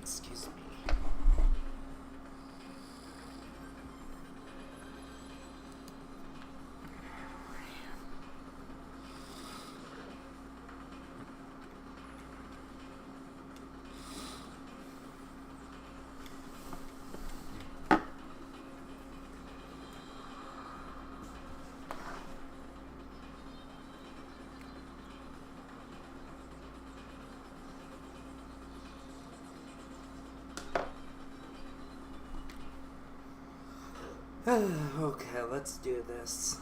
Excuse me. Okay, let's do this.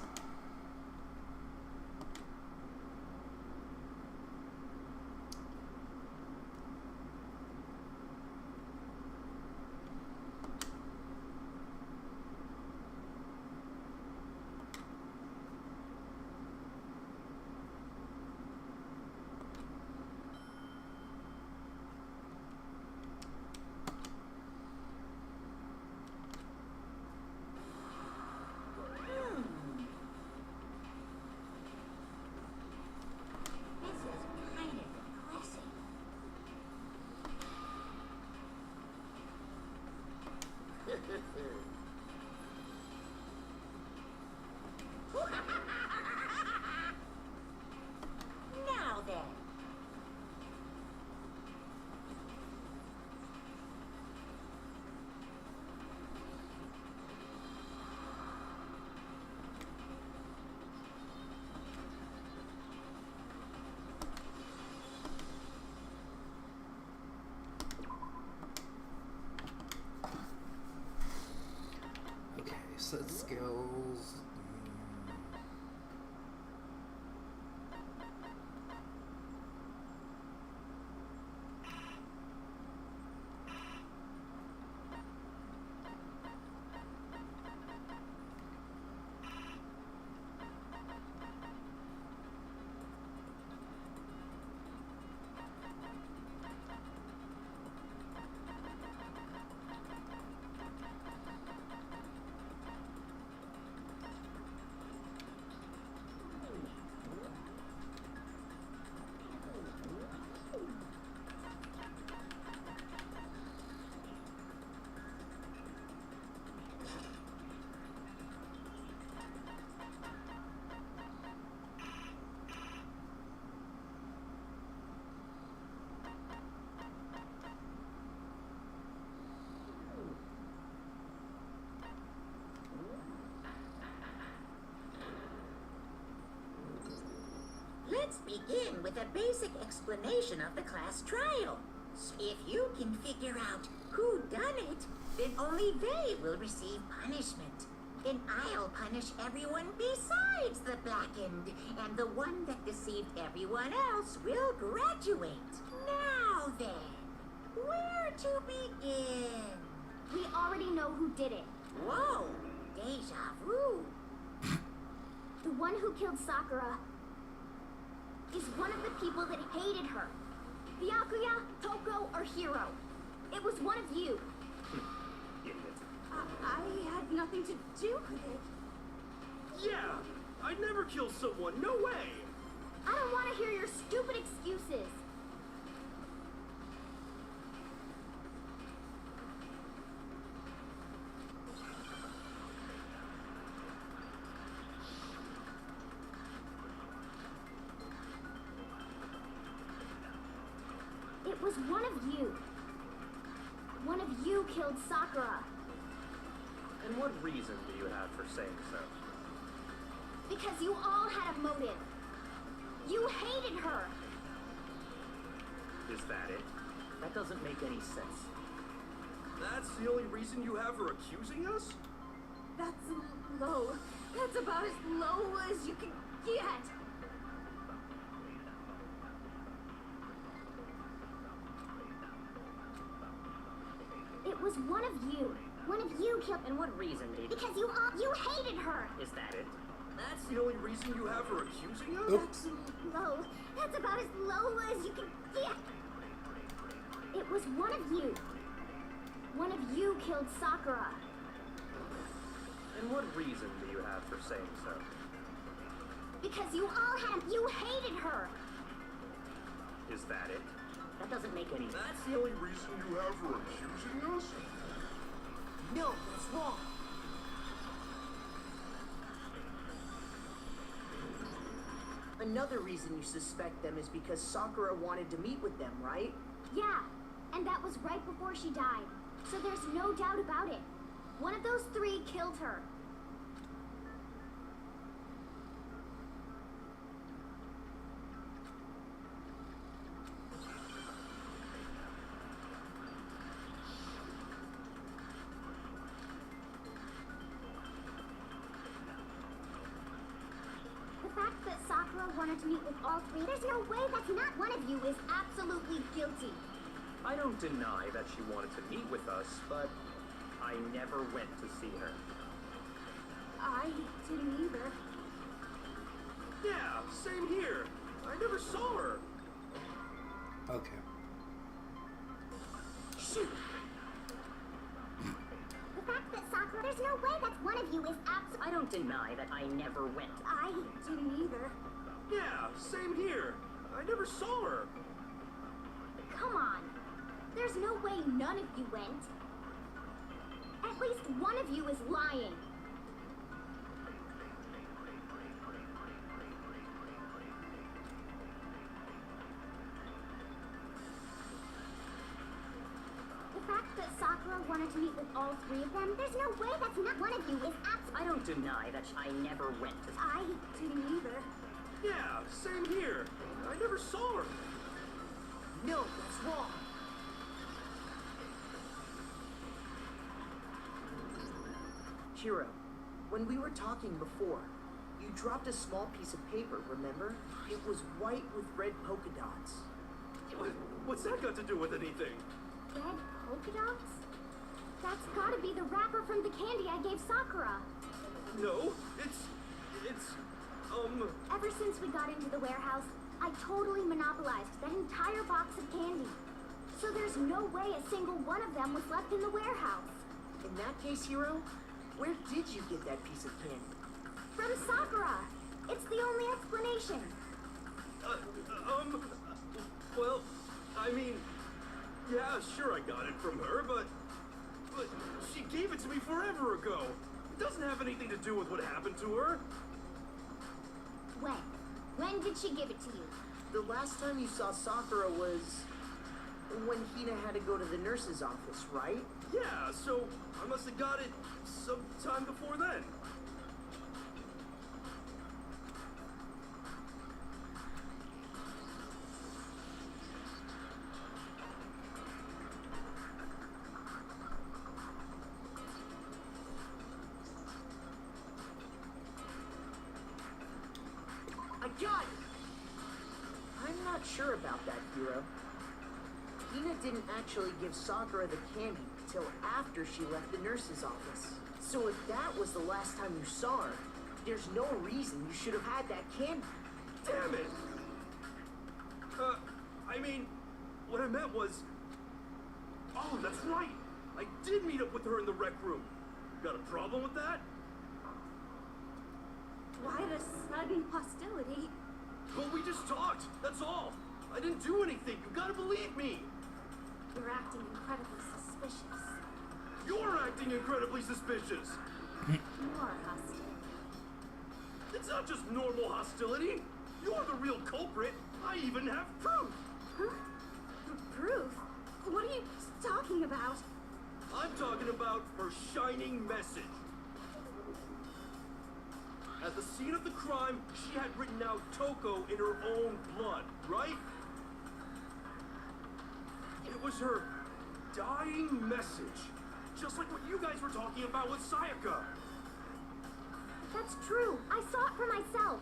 Now then. Okay, so skills. Let's begin with a basic explanation of the class trial. If you can figure out who done it, then only they will receive punishment. Then I'll punish everyone besides the blackened, and the one that deceived everyone else will graduate. Now then, where to begin? We already know who did it. Whoa, deja vu. The one who killed Sakura is one of the people that hated her. Byakuya, Toko, or Hiro. It was one of you. I had nothing to do with it. Yeah! I'd never kill someone, no way! I don't want to hear your stupid excuses. It was one of you. One of you killed Sakura. And what reason do you have for saying so? Because you all had a motive. You hated her. Is that it? That doesn't make any sense. That's the only reason you have for accusing us? That's low. That's about as low as you can get. It was one of you. One of you killed. And what reason did Because you hated her. Is that it? That's the only reason you have for accusing us? That's low. That's about as low as you can get. It was one of you. One of you killed Sakura. And what reason do you have for saying so? Because you hated her. Is that it? That doesn't make any sense. That's the only reason you have for accusing us? No, that's wrong. Another reason you suspect them is because Sakura wanted to meet with them, right? Yeah, and that was right before she died. So there's no doubt about it. One of those three killed her. The fact that Sakura wanted to meet with all three, there's no way that's not one of you is absolutely guilty. I don't deny that she wanted to meet with us, but I never went to see her. I didn't either. Yeah, same here. I never saw her. Okay. Shoot! The fact that Sakura, there's no way that's one of you is absolutely... I don't deny that I never went. I didn't either. Yeah, same here. I never saw her. Come on. There's no way none of you went. At least one of you is lying. The fact that Sakura wanted to meet with all three of them, there's no way that's not one of you is absolutely... I don't deny that I never went to. I didn't either. Yeah, same here. I never saw her. No, that's wrong. Hiro, when we were talking before, you dropped a small piece of paper, remember? It was white with red polka dots. What's that got to do with anything? Red polka dots? That's gotta be the wrapper from the candy I gave Sakura. No, it's, Ever since we got into the warehouse, I totally monopolized that entire box of candy. So there's no way a single one of them was left in the warehouse. In that case, Hiro, where did you get that piece of candy? From Sakura. It's the only explanation. well, I mean, yeah, sure I got it from her, but she gave it to me forever ago. It doesn't have anything to do with what happened to her. When? When did she give it to you? The last time you saw Sakura was when Hina had to go to the nurse's office, right? Yeah, so I must have got it sometime before then. I got it! I'm not sure about that, Hiro. Hina didn't actually give Sakura the candy till after she left the nurse's office. So if that was the last time you saw her, there's no reason you should have had that candy. Damn it! I mean, what I meant was... Oh, that's right! I did meet up with her in the rec room. Got a problem with that? Why the sudden hostility? Well, we just talked, that's all. I didn't do anything, you gotta believe me! You're acting incredibly suspicious. You're acting incredibly suspicious! More hostile. It's not just normal hostility. You're the real culprit. I even have proof. Huh? Proof? What are you talking about? I'm talking about her shining message. At the scene of the crime, she had written out Toko in her own blood, right? It was her dying message. Just like what you guys were talking about with Sayaka. That's true. I saw it for myself.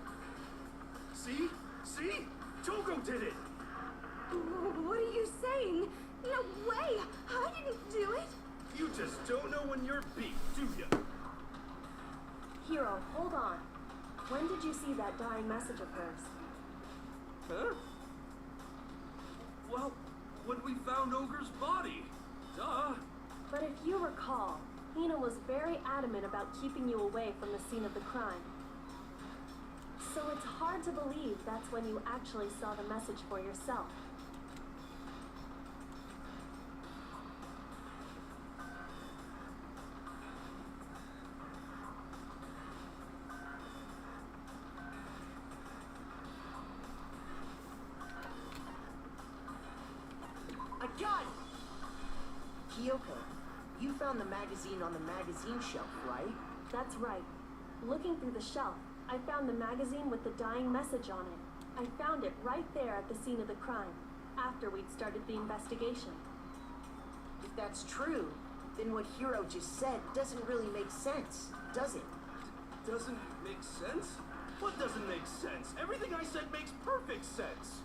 See? See? Toko did it! What are you saying? No way! I didn't do it! You just don't know when you're beat, do ya? Hiro, hold on. When did you see that dying message of hers? Huh? Well, when we found Ogre's body. Duh. But if you recall, Hina was very adamant about keeping you away from the scene of the crime. So it's hard to believe that's when you actually saw the message for yourself. Kyoko, you found the magazine on the magazine shelf, right? That's right. Looking through the shelf, I found the magazine with the dying message on it. I found it right there at the scene of the crime, after we'd started the investigation. If that's true, then what Hiro just said doesn't really make sense, does it? Doesn't make sense? What doesn't make sense? Everything I said makes perfect sense.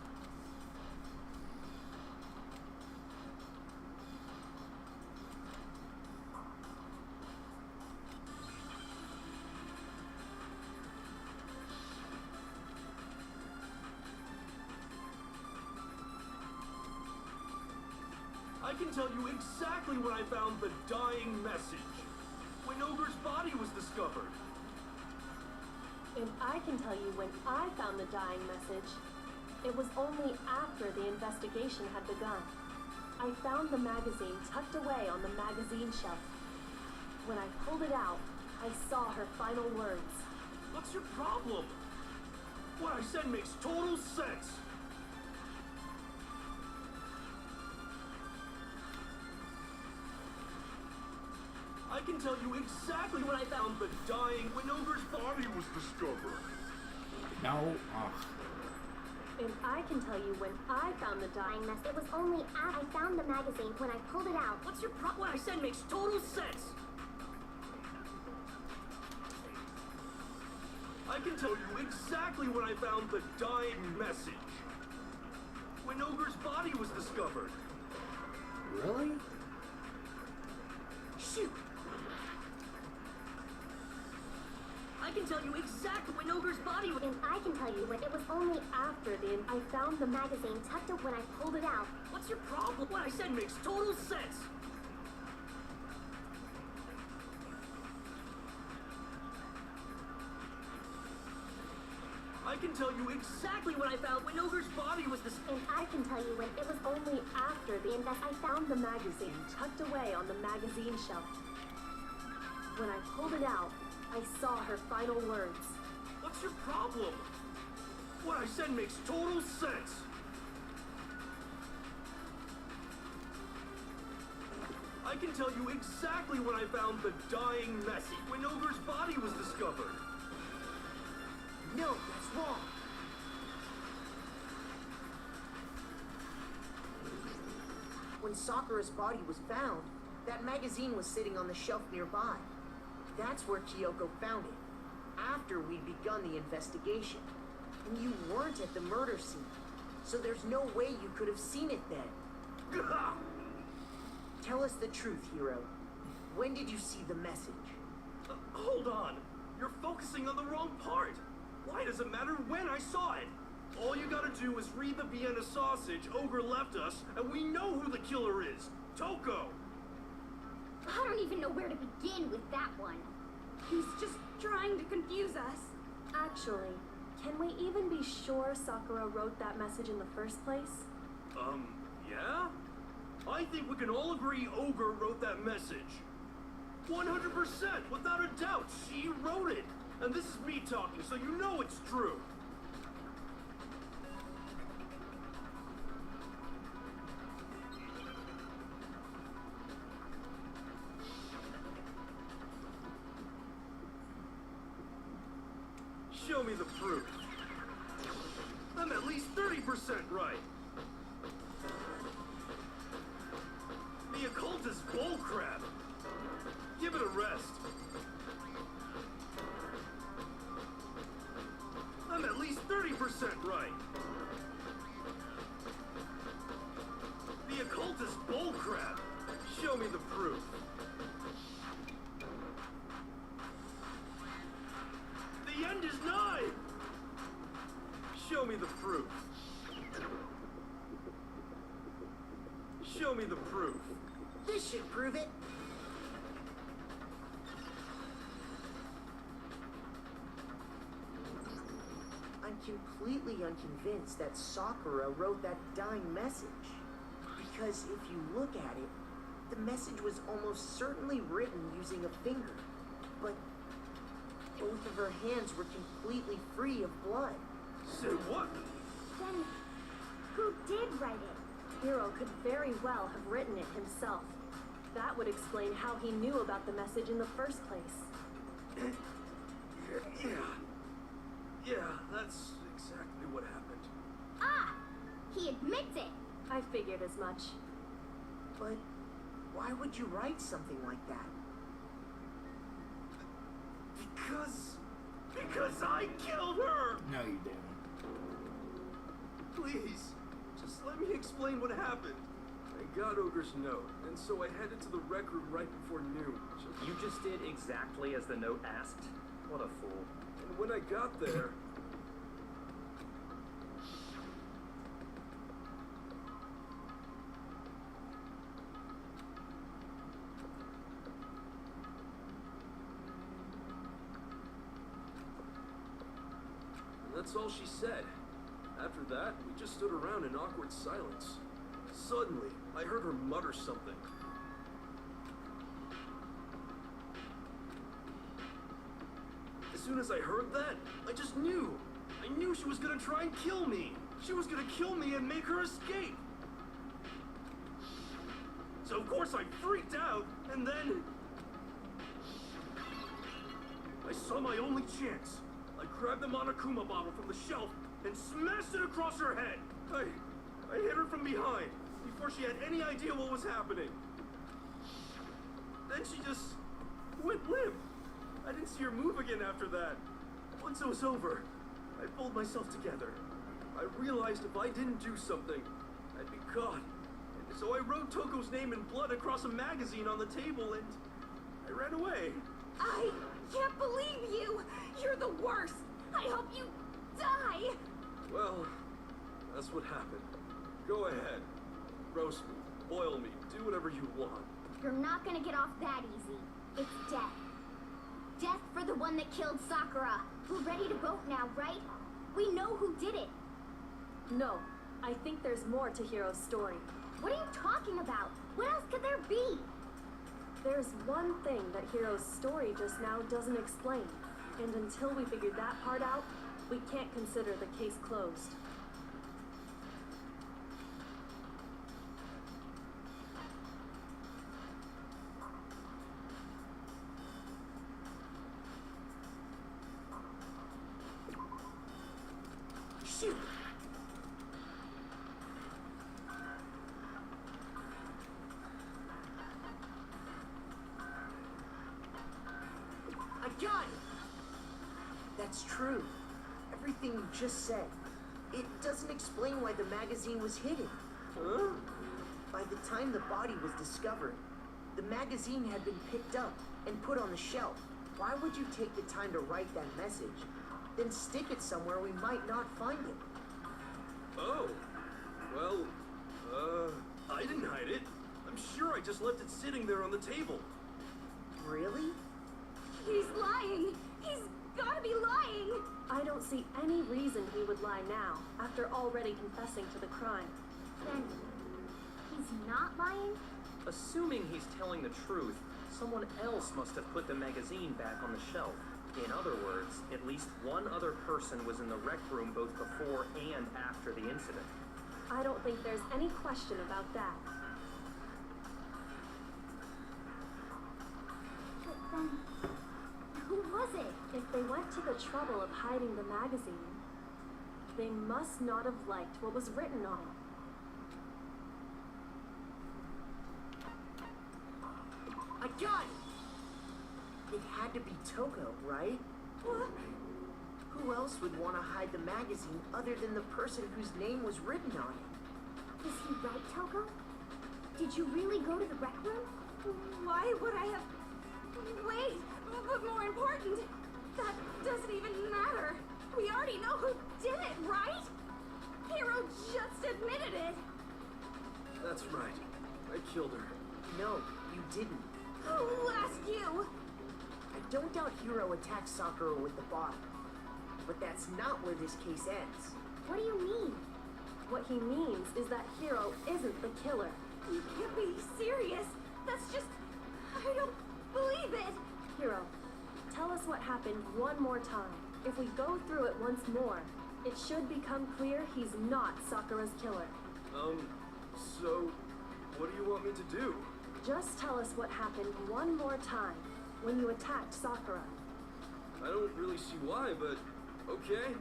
I can tell you exactly when I found the dying message. When Ogre's body was discovered. And I can tell you when I found the dying message. It was only after the investigation had begun. I found the magazine tucked away on the magazine shelf. When I pulled it out, I saw her final words. What's your problem? What I said makes total sense. I can tell you exactly when I found the dying when Ogre's body was discovered. No. Ugh. And I can tell you when I found the dying message. It was only after I found the magazine when I pulled it out. What's your problem? What I said makes total sense. I can tell you exactly when I found the dying message. When Ogre's body was discovered. Really? Shoot! I can tell you exactly when Ogre's body was... And I can tell you when it was only after I found the magazine tucked up when I pulled it out. What's your problem? What I said makes total sense. I can tell you exactly when I found when Ogre's body was discovered. And I can tell you when it was only after I found The magazine tucked away on the magazine shelf. When I pulled it out, I saw her final words. What's your problem? What I said makes total sense. I can tell you exactly when I found the dying message. When Ogre's body was discovered. No, that's wrong. When Sakura's body was found, that magazine was sitting on the shelf nearby. That's where Kyoko found it, after we'd begun the investigation. And you weren't at the murder scene, so there's no way you could have seen it then. Tell us the truth, Hiro. When did you see the message? Hold on. You're focusing on the wrong part. Why does it matter when I saw it? All you gotta do is read the Vienna sausage Ogre left us, and we know who the killer is. Toko! I don't even know where to begin with that one. He's just trying to confuse us. Actually, can we even be sure Sakura wrote that message in the first place? Yeah? I think we can all agree Ogre wrote that message. 100%, without a doubt, she wrote it. And this is me talking, so you know it's true. Show me the proof. I'm at least 30% right. The occult is bullcrap. Give it a rest. I'm at least 30% right. The occult is bullcrap. Show me the proof. The end is nigh. Show me the proof. Show me the proof. This should prove it. I'm completely unconvinced that Sakura wrote that dying message. Because if you look at it, the message was almost certainly written using a finger. But both of her hands were completely free of blood. Say what? Then, who did write it? Hiro could very well have written it himself. That would explain how he knew about the message in the first place. Yeah, that's exactly what happened. Ah! He admits it! I figured as much. But why would you write something like that? Because I killed her! No, you didn't. Please, just let me explain what happened. I got Ogre's note, and so I headed to the rec room right before noon. You just did exactly as the note asked? What a fool. And when I got there... That's all she said. After that, we just stood around in awkward silence. Suddenly, I heard her mutter something. As soon as I heard that, I just knew. I knew she was gonna try and kill me. She was gonna kill me and make her escape. So of course I freaked out, and then... I saw my only chance. I grabbed the Monokuma bottle from the shelf and smashed it across her head. I hit her from behind before she had any idea what was happening. Then she just went limp. I didn't see her move again after that. Once it was over, I pulled myself together. I realized if I didn't do something, I'd be caught. And so I wrote Toko's name in blood across a magazine on the table and I ran away. I can't believe you! You're the worst! I hope you die! Well, that's what happened. Go ahead. Roast me, boil me, do whatever you want. You're not gonna get off that easy. It's death. Death for the one that killed Sakura. We're ready to vote now, right? We know who did it. No, I think there's more to Hiro's story. What are you talking about? What else could there be? There's one thing that Hiro's story just now doesn't explain. And until we figure that part out, we can't consider the case closed. Shoot! I got it! That's true. Everything you just said. It doesn't explain why the magazine was hidden. Huh? By the time the body was discovered, the magazine had been picked up and put on the shelf. Why would you take the time to write that message, then stick it somewhere we might not find it? Oh. Well, I didn't hide it. I'm sure I just left it sitting there on the table. Really? He's lying! He's gotta be lying! I don't see any reason he would lie now, after already confessing to the crime. Then, he's not lying? Assuming he's telling the truth, someone else must have put the magazine back on the shelf. In other words, at least one other person was in the rec room both before and after the incident. I don't think there's any question about that. But then, who was it? If they went to the trouble of hiding the magazine, they must not have liked what was written on it. I got it! It had to be Toko, right? What? Who else would want to hide the magazine other than the person whose name was written on it? Is he right, Toko? Did you really go to the rec room? Why would I have... Wait, but more important, that doesn't even matter. We already know who did it, right? Hiro just admitted it. That's right. I killed her. No, you didn't. Who asked you? I don't doubt Hiro attacked Sakura with the bottle. But that's not where this case ends. What do you mean? What he means is that Hiro isn't the killer. You can't be serious. That's just... I don't believe it. Hiro, tell us what happened one more time. If we go through it once more, it should become clear he's not Sakura's killer. So, what do you want me to do? Just tell us what happened one more time when you attacked Sakura. I don't really see why, but okay.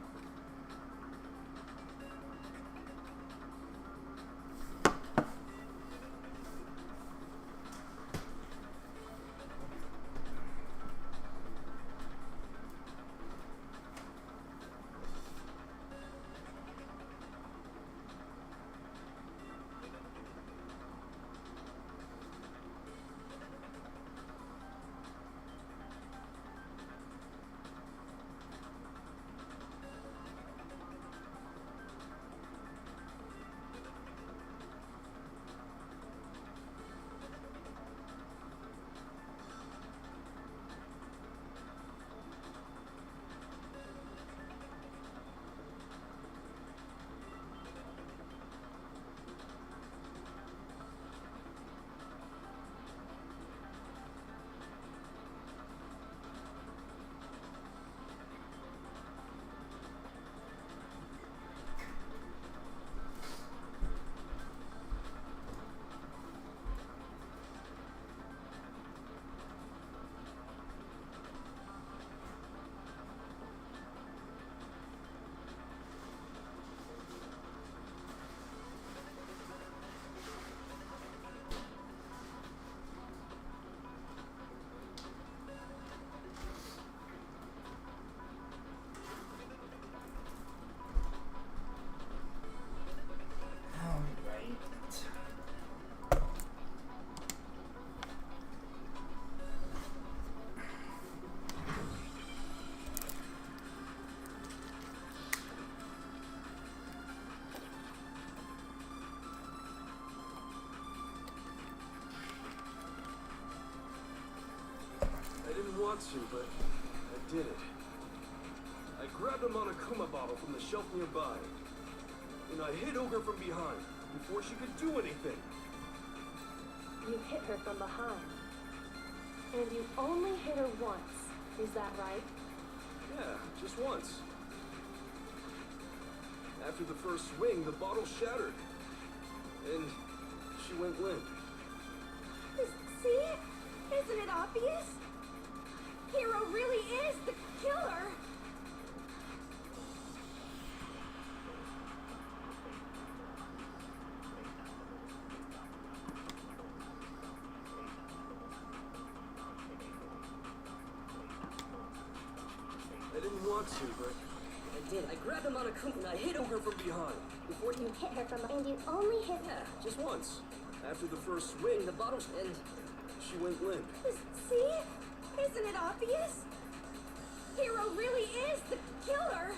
I didn't want to, but I did it. I grabbed a Monokuma bottle from the shelf nearby, and I hit Ogre from behind before she could do anything. You hit her from behind. And you only hit her once. Is that right? Yeah, just once. After the first swing, the bottle shattered, and she went limp. See? Isn't it obvious? Hero really is the killer! I didn't want to, but I did. I grabbed him on a coop and I hit Ogre from behind. Before You hit her from behind, and you only hit her. Yeah, just once. After the first swing, the bottle and she went limp. See? Isn't it obvious? Hero really is the killer!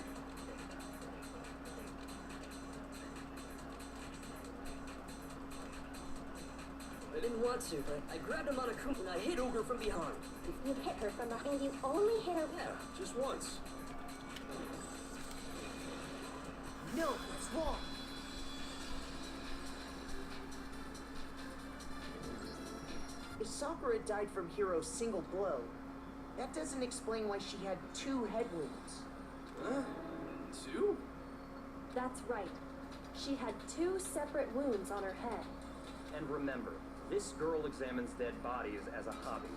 I didn't want to, but I grabbed him on a coop and I hit Ogre from behind. You hit her from behind, you only hit her. Yeah, just once. No, that's wrong. If Sakura died from Hiro's single blow, that doesn't explain why she had 2 head wounds. Huh? 2? That's right. She had 2 separate wounds on her head. And remember, this girl examines dead bodies as a hobby.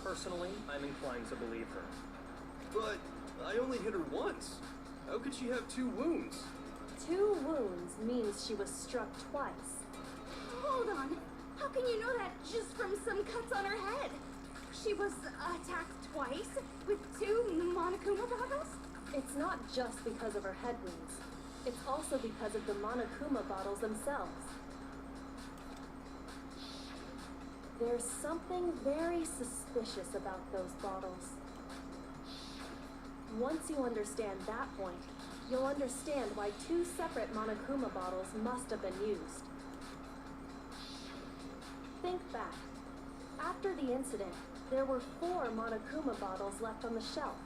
Personally, I'm inclined to believe her. But I only hit her once. How could she have 2 wounds? 2 wounds means she was struck twice. Hold on. How can you know that just from some cuts on her head? She was attacked twice with 2 Monokuma bottles? It's not just because of her head wounds. It's also because of the Monokuma bottles themselves. There's something very suspicious about those bottles. Once you understand that point, you'll understand why 2 separate Monokuma bottles must have been used. Think back. After the incident, there were 4 Monokuma bottles left on the shelf.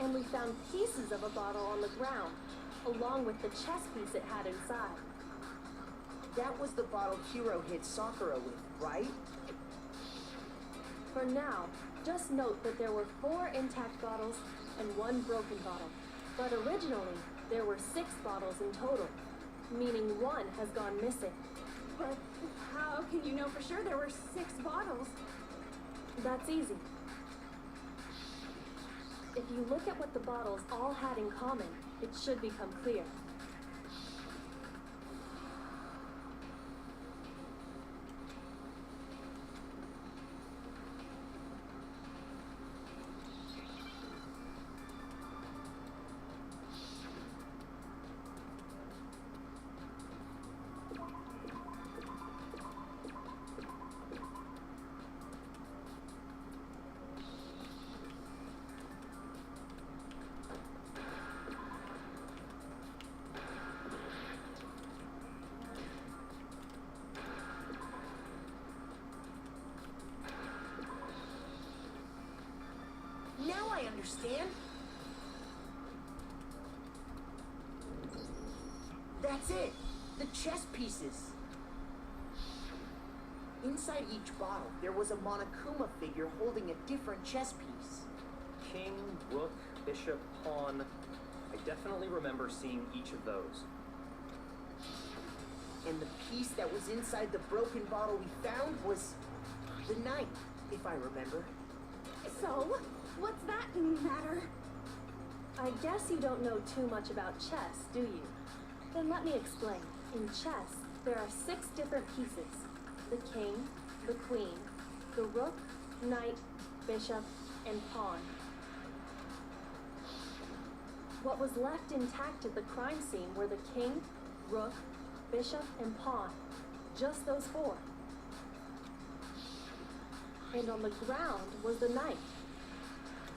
And we found pieces of a bottle on the ground, along with the chess piece it had inside. That was the bottle Hiro hit Sakura with, right? For now, just note that there were 4 intact bottles and 1 broken bottle. But originally, there were 6 bottles in total, meaning 1 has gone missing. But how can you know for sure there were 6 bottles? That's easy. If you look at what the bottles all had in common, it should become clear. Now I understand. That's it. The chess pieces. Inside each bottle, there was a Monokuma figure holding a different chess piece. King, rook, bishop, pawn. I definitely remember seeing each of those. And the piece that was inside the broken bottle we found was the knight, if I remember. So, what's that matter? I guess you don't know too much about chess, do you? Then let me explain. In chess, there are 6 different pieces. The king, the queen, the rook, knight, bishop, and pawn. What was left intact at the crime scene were the king, rook, bishop, and pawn. Just those 4. And on the ground was the knight.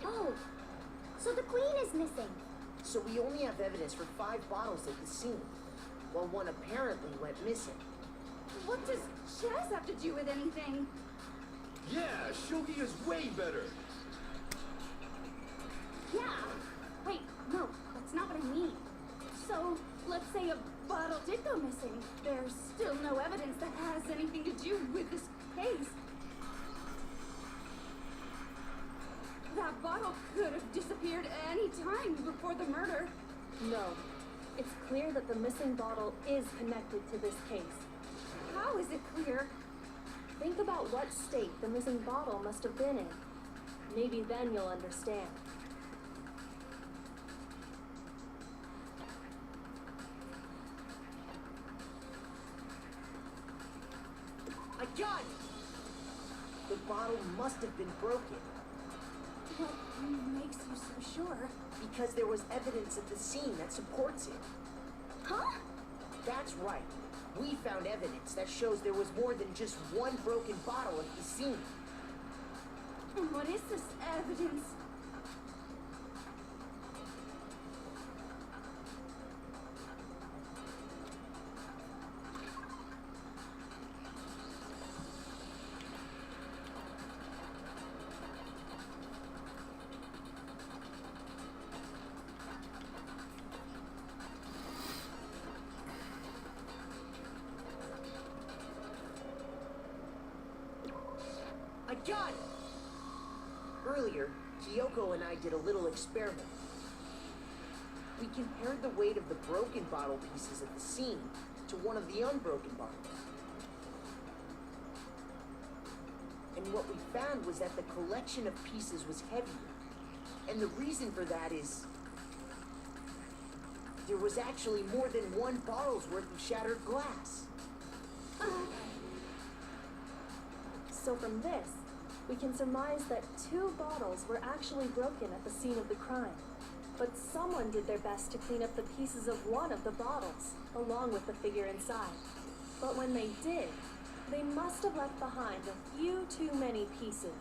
Oh, so the queen is missing. So we only have evidence for 5 bottles at the scene, while one apparently went missing. What does chess have to do with anything? Yeah, shogi is way better. Yeah. Wait, no, that's not what I mean. So, let's say a bottle did go missing. There's still no evidence that has anything to do with this case. That bottle could have disappeared any time before the murder. No. It's clear that the missing bottle is connected to this case. How is it clear? Think about what state the missing bottle must have been in. Maybe then you'll understand. I got it! The bottle must have been broken. What makes you so sure? Because there was evidence at the scene that supports it. Huh? That's right. We found evidence that shows there was more than just one broken bottle at the scene. And what is this evidence? I got it! Earlier, Kyoko and I did a little experiment. We compared the weight of the broken bottle pieces at the scene to one of the unbroken bottles. And what we found was that the collection of pieces was heavier. And the reason for that is there was actually more than one bottle's worth of shattered glass. So from this, we can surmise that 2 bottles were actually broken at the scene of the crime. But someone did their best to clean up the pieces of one of the bottles, along with the figure inside. But when they did, they must have left behind a few too many pieces,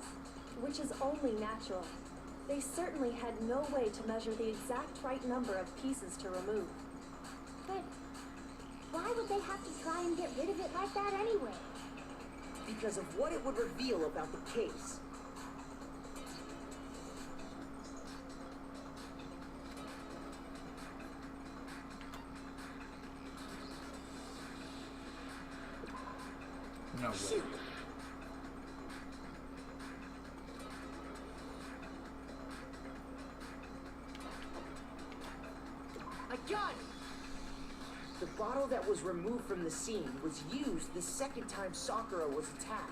which is only natural. They certainly had no way to measure the exact right number of pieces to remove. But why would they have to try and get rid of it like that anyway? Because of what it would reveal about the case. No way. Shoot! I got it! The bottle that was removed from the scene was used the second time Sakura was attacked.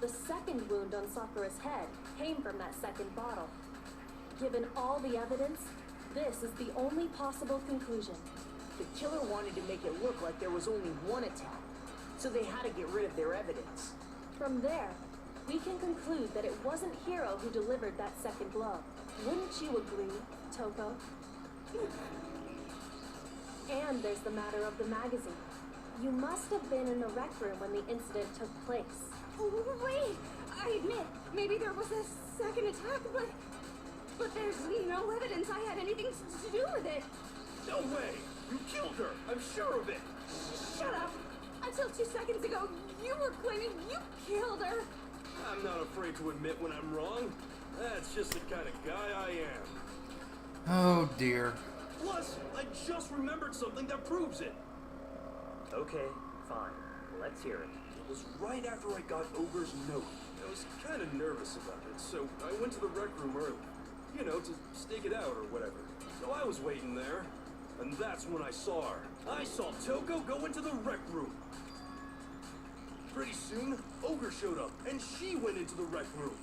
The second wound on Sakura's head came from that second bottle. Given all the evidence, this is the only possible conclusion. The killer wanted to make it look like there was only one attack, so they had to get rid of their evidence. From there, we can conclude that it wasn't Hiro who delivered that second blow. Wouldn't you agree, Toko? And there's the matter of the magazine. You must have been in the rec room when the incident took place. Wait! I admit, maybe there was a second attack, but there's no evidence I had anything to do with it. No way! You killed her! I'm sure of it! Shut up! Until 2 seconds ago, you were claiming you killed her. I'm not afraid to admit when I'm wrong. That's just the kind of guy I am. Oh dear. Plus, I just remembered something that proves it. Okay, fine. Let's hear it. It was right after I got Ogre's note. I was kind of nervous about it, so I went to the rec room early. You know, to stake it out or whatever. So I was waiting there, and that's when I saw her. I saw Toko go into the rec room. Pretty soon, Ogre showed up, and she went into the rec room.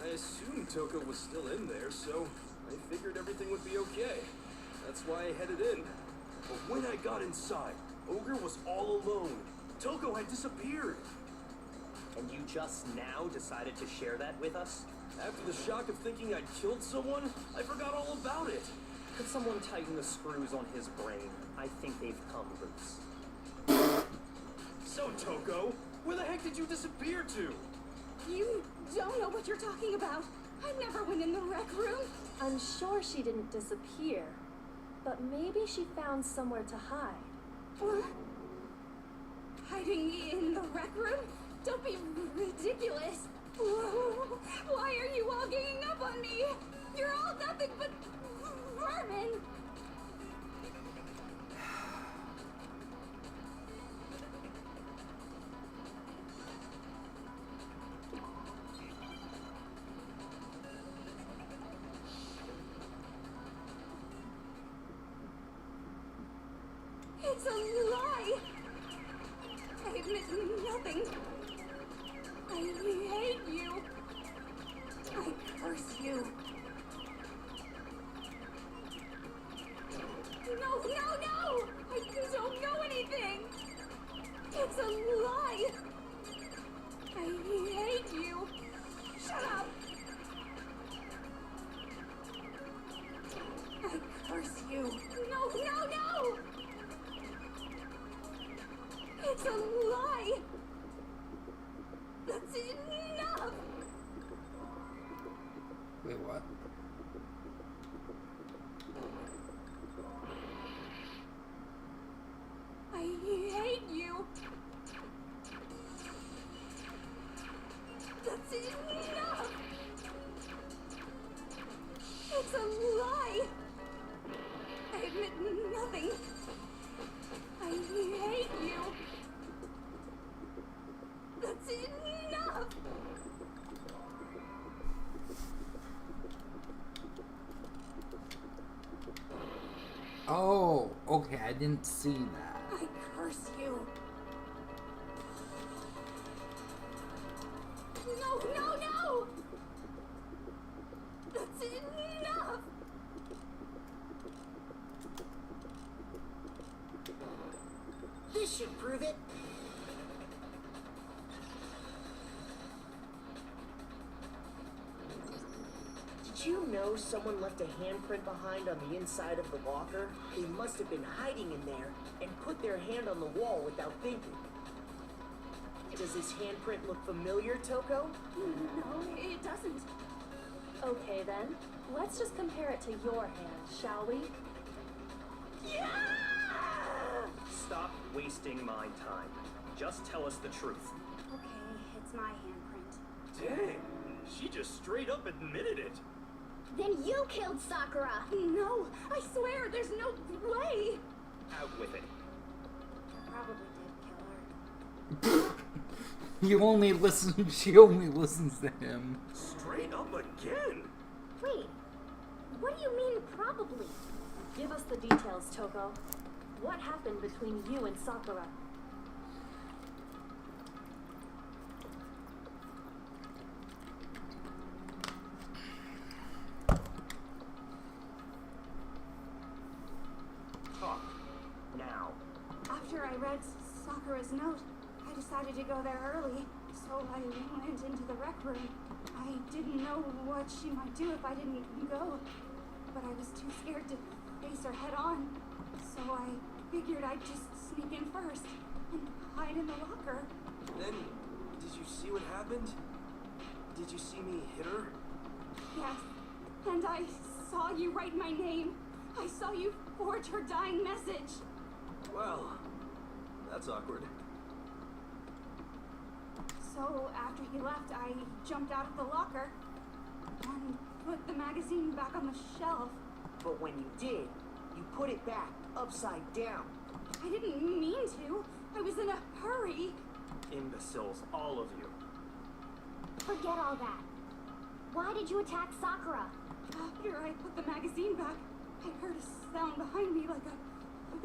I assumed Toko was still in there, so I figured everything would be okay. That's why I headed in. But when I got inside, Ogre was all alone. Toko had disappeared. And you just now decided to share that with us? After the shock of thinking I'd killed someone, I forgot all about it. Could someone tighten the screws on his brain? I think they've come loose. So, Toko, where the heck did you disappear to? You don't know what you're talking about. I never went in the rec room. I'm sure she didn't disappear, but maybe she found somewhere to hide. What? Hiding in the rec room? Don't be ridiculous. Why are you all ganging up on me? You're all nothing but vermin. It's a lie! I admit nothing. I hate you. I curse you. No, no, no! I don't know anything! It's a lie! I hate you. Shut up! I curse you. No, no, no! It's a lie! That's enough! Wait, what? I hate you! That's enough! It's a lie! I admit nothing! I hate you! That's enough! Oh, okay, I didn't see that. I curse you! No, no, no! That's enough! This should prove it. Did you know someone left a handprint behind on the inside of the locker? They must have been hiding in there and put their hand on the wall without thinking. Does this handprint look familiar, Toko? No, it doesn't. Okay then, let's just compare it to your hand, shall we? Yeah! Stop wasting my time. Just tell us the truth. Okay, it's my handprint. Dang, she just straight up admitted it. Then you killed Sakura! No, I swear, there's no way! Out with it. I probably did kill her. You only listen, she only listens to him. Straight up again? Wait, what do you mean probably? Give us the details, Toko. What happened between you and Sakura? Talk. Now. After I read Sakura's note, I decided to go there early, so I went into the rec room. I didn't know what she might do if I didn't go, but I was too scared to face her head on, so I figured I'd just sneak in first and hide in the locker. Then, did you see what happened? Did you see me hit her? Yes, and I saw you write my name. I saw you forge her dying message. Well, that's awkward. So after he left, I jumped out of the locker and put the magazine back on the shelf. But when you did, you put it back upside down. I didn't mean to. I was in a hurry. Imbeciles, all of you. Forget all that. Why did you attack Sakura? After I put the magazine back, I heard a sound behind me like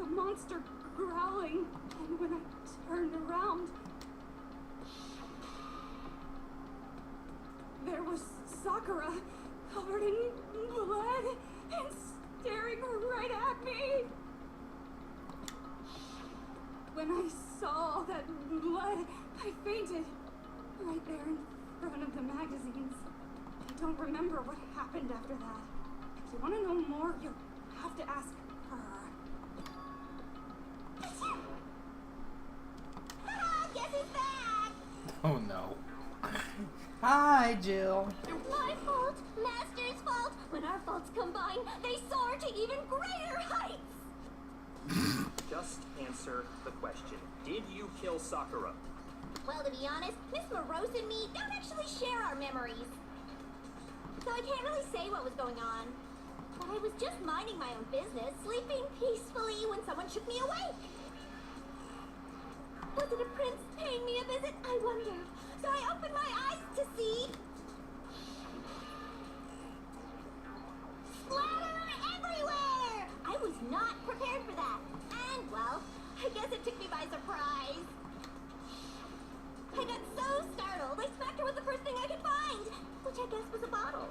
a monster growling. And when I turned around, there was Sakura, covered in blood and staring right at me. When I saw all that blood, I fainted right there in front of the magazines. I don't remember what happened after that. If you want to know more, you'll have to ask her. Guess who's back? Oh no. Hi, Jill. My fault, Master's fault. When our faults combine, they soar to even greater heights. Just answer the question. Did you kill Sakura? Well, to be honest, Miss Morose and me don't actually share our memories. So I can't really say what was going on. But I was just minding my own business, sleeping peacefully when someone shook me awake. Was it a prince paying me a visit? I wonder. So I opened my eyes to see... splatter everywhere! I was not prepared for that. And, well, I guess it took me by surprise. I got so startled, I smacked her with the first thing I could find, which I guess was a bottle.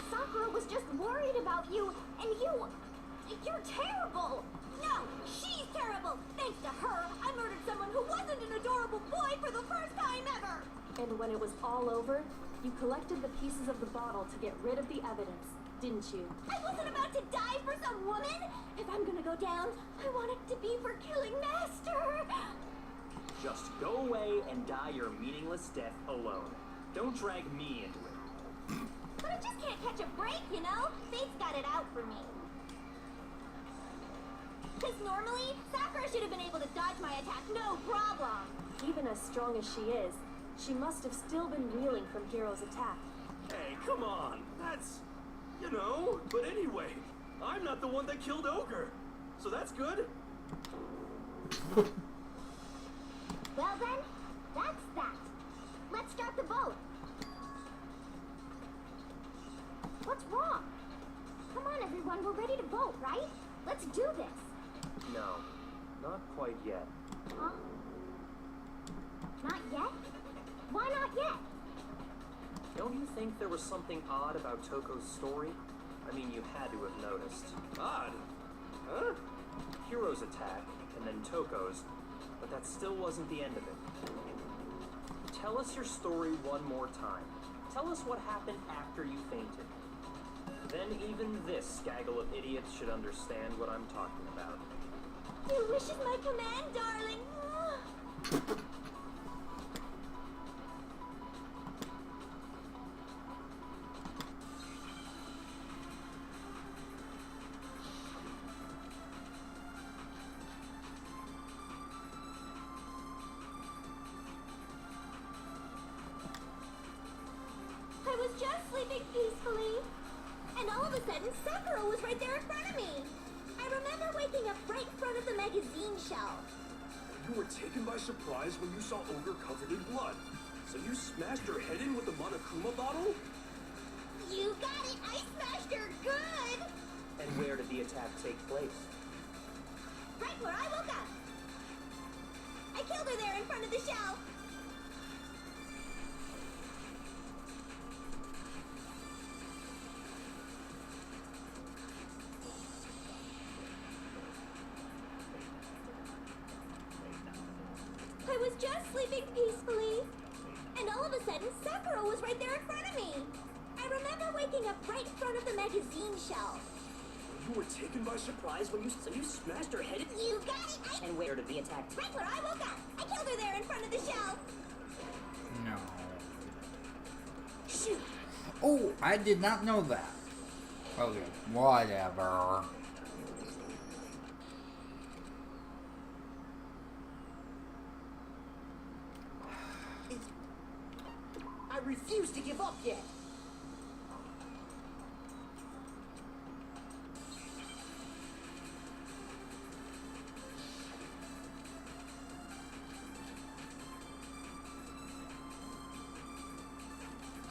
Sakura was just worried about you, and you're terrible! No, she's terrible! Thanks to her, I murdered someone who wasn't an adorable boy for the first time ever! And when it was all over, you collected the pieces of the bottle to get rid of the evidence, didn't you? I wasn't about to die for some woman! If I'm gonna go down, I want it to be for killing Master! Just go away and die your meaningless death alone. Don't drag me into it. But I just can't catch a break, you know? Fate's got it out for me. Because normally, Sakura should have been able to dodge my attack, no problem. Even as strong as she is, she must have still been reeling from Hiro's attack. Hey, come on. That's, you know. But anyway, I'm not the one that killed Ogre. So that's good. Well then, that's that. Let's start the vote. What's wrong? Come on, everyone, we're ready to vote, right? Let's do this. No, not quite yet. Huh? Not yet? Why not yet? Don't you think there was something odd about Toko's story? I mean, you had to have noticed. Odd. Huh? Hiro's attack, and then Toko's, but that still wasn't the end of it. Tell us your story one more time. Tell us what happened after you fainted. Then even this gaggle of idiots should understand what I'm talking about. Your wish is my command, darling. I was just sleeping peacefully, and all of a sudden, Sakura was right there in front of me. I remember waking up right in front of the magazine shelf. You were taken by surprise when you saw Ogre covered in blood. So you smashed her head in with the Monokuma bottle? You got it! I smashed her good! And where did the attack take place? Right Right where I woke up. I killed her there in front of the shelf. I was just sleeping peacefully, and all of a sudden, Sakura was right there in front of me. I remember waking up right in front of the magazine shelf. You were taken by surprise when you smashed her head. You got it. And where did the attack? Right where I woke up. I killed her there in front of the shelf. No. Shoot. Oh, I did not know that. Okay, whatever. I refuse to give up yet.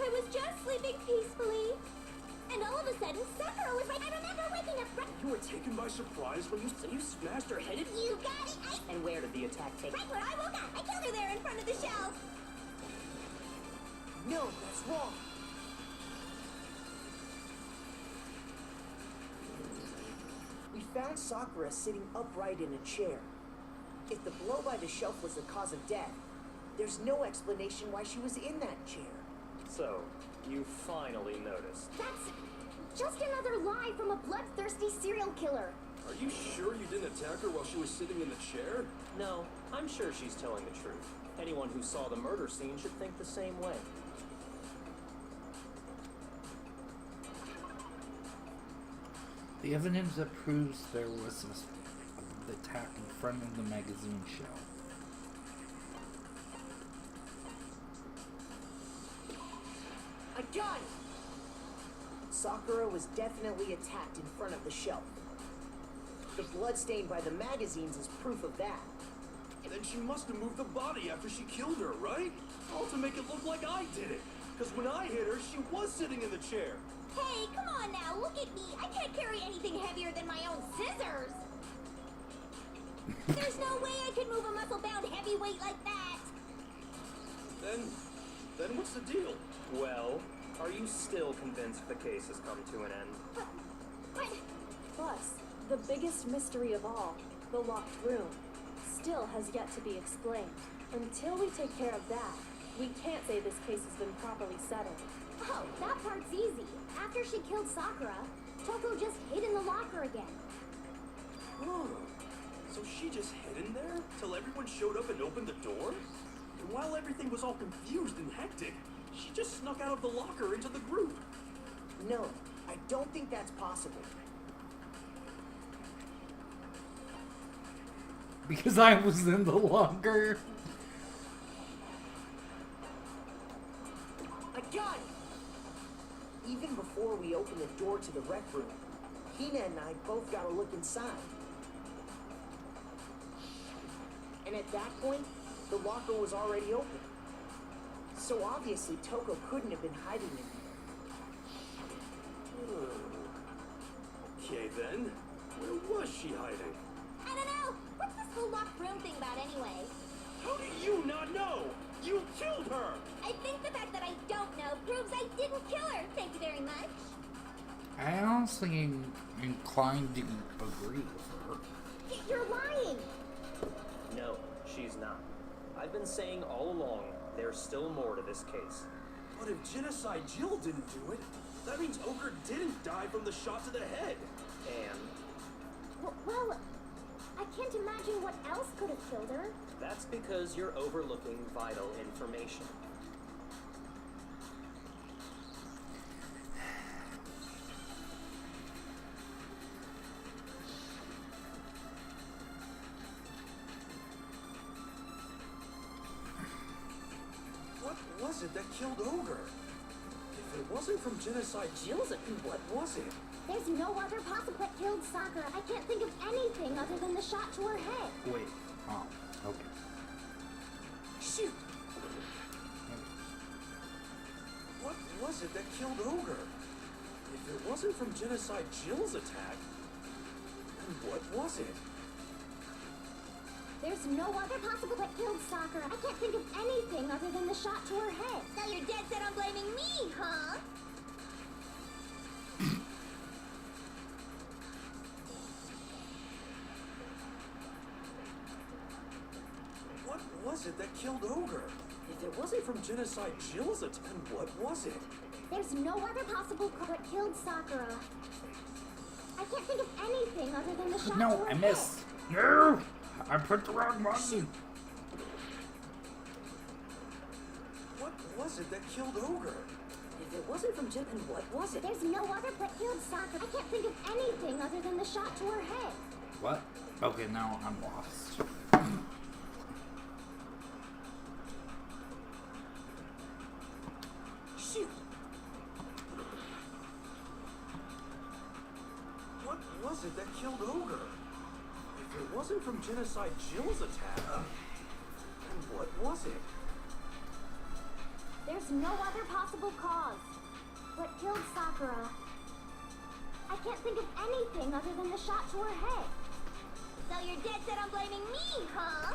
I was just sleeping peacefully, and all of a sudden, Sakura was right. I remember waking up right. You were taken by surprise when you smashed her head. You got it. And where did the attack take? Right where I woke up. I killed her there in front of the shelf. No, that's wrong. We found Sakura sitting upright in a chair. If the blow by the shelf was the cause of death, there's no explanation why she was in that chair. So, you finally noticed. That's just another lie from a bloodthirsty serial killer. Are you sure you didn't attack her while she was sitting in the chair? No, I'm sure she's telling the truth. Anyone who saw the murder scene should think the same way. The evidence that proves there was the attack in front of the magazine shelf. I got it! Sakura was definitely attacked in front of the shelf. The blood stain by the magazines is proof of that. Then she must have moved the body after she killed her, right? All to make it look like I did it. Because when I hit her, she was sitting in the chair. Hey, come on now, look at me. I can't carry anything heavier than my own scissors. There's no way I could move a muscle-bound heavyweight like that. Then what's the deal? Well, are you still convinced the case has come to an end? But Plus, the biggest mystery of all, the locked room, still has yet to be explained. Until we take care of that, we can't say this case has been properly settled. oh, that part's easy. After she killed Sakura, Toko just hid in the locker again. Huh. So she just hid in there till everyone showed up and opened the door? And while everything was all confused and hectic, she just snuck out of the locker into the group. No, I don't think that's possible. Because I was in the locker. I got it! Even before we opened the door to the rec room, Hina and I both got a look inside. And at that point, the locker was already open. So obviously Toko couldn't have been hiding in there. Okay then, where was she hiding? I don't know. What's this whole locked room thing about anyway? How do you not know? You killed her! I think the fact that I don't know proves I didn't kill her. Thank you very much. I honestly am inclined to agree with her. You're lying. No, she's not. I've been saying all along, there's still more to this case. But if Genocide Jill didn't do it, that means Ogre didn't die from the shot to the head. And Well, I can't imagine what else could have killed her. that's because you're overlooking vital information. What was it that killed Ogre? If it wasn't from Genocide Jill's, what was it? There's no other possible that killed Sakura. I can't think of anything other than the shot to her head. Wait. Oh, okay. Shoot! What was it that killed Ogre? If it wasn't from Genocide Jill's attack, then what was it? There's no other possible that killed Sakura. I can't think of anything other than the shot to her head. So you're dead set on blaming me, huh? What was it that killed Ogre? If it wasn't from Genocide Jill's attempt, what was it? There's no other possible what killed Sakura. I can't think of anything other than the shot to No, her I head. missed. No! I put the wrong button. What was it that killed Ogre? If it wasn't from Jin, then what was it? There's no other what killed Sakura. I can't think of anything other than the shot to her head. What? Okay, now I'm lost. Shoot! What was it that killed Ogre? If it wasn't from Genocide Jill's attack, then what was it? There's no other possible cause. What killed Sakura? I can't think of anything other than the shot to her head. So you're dead set on blaming me, huh?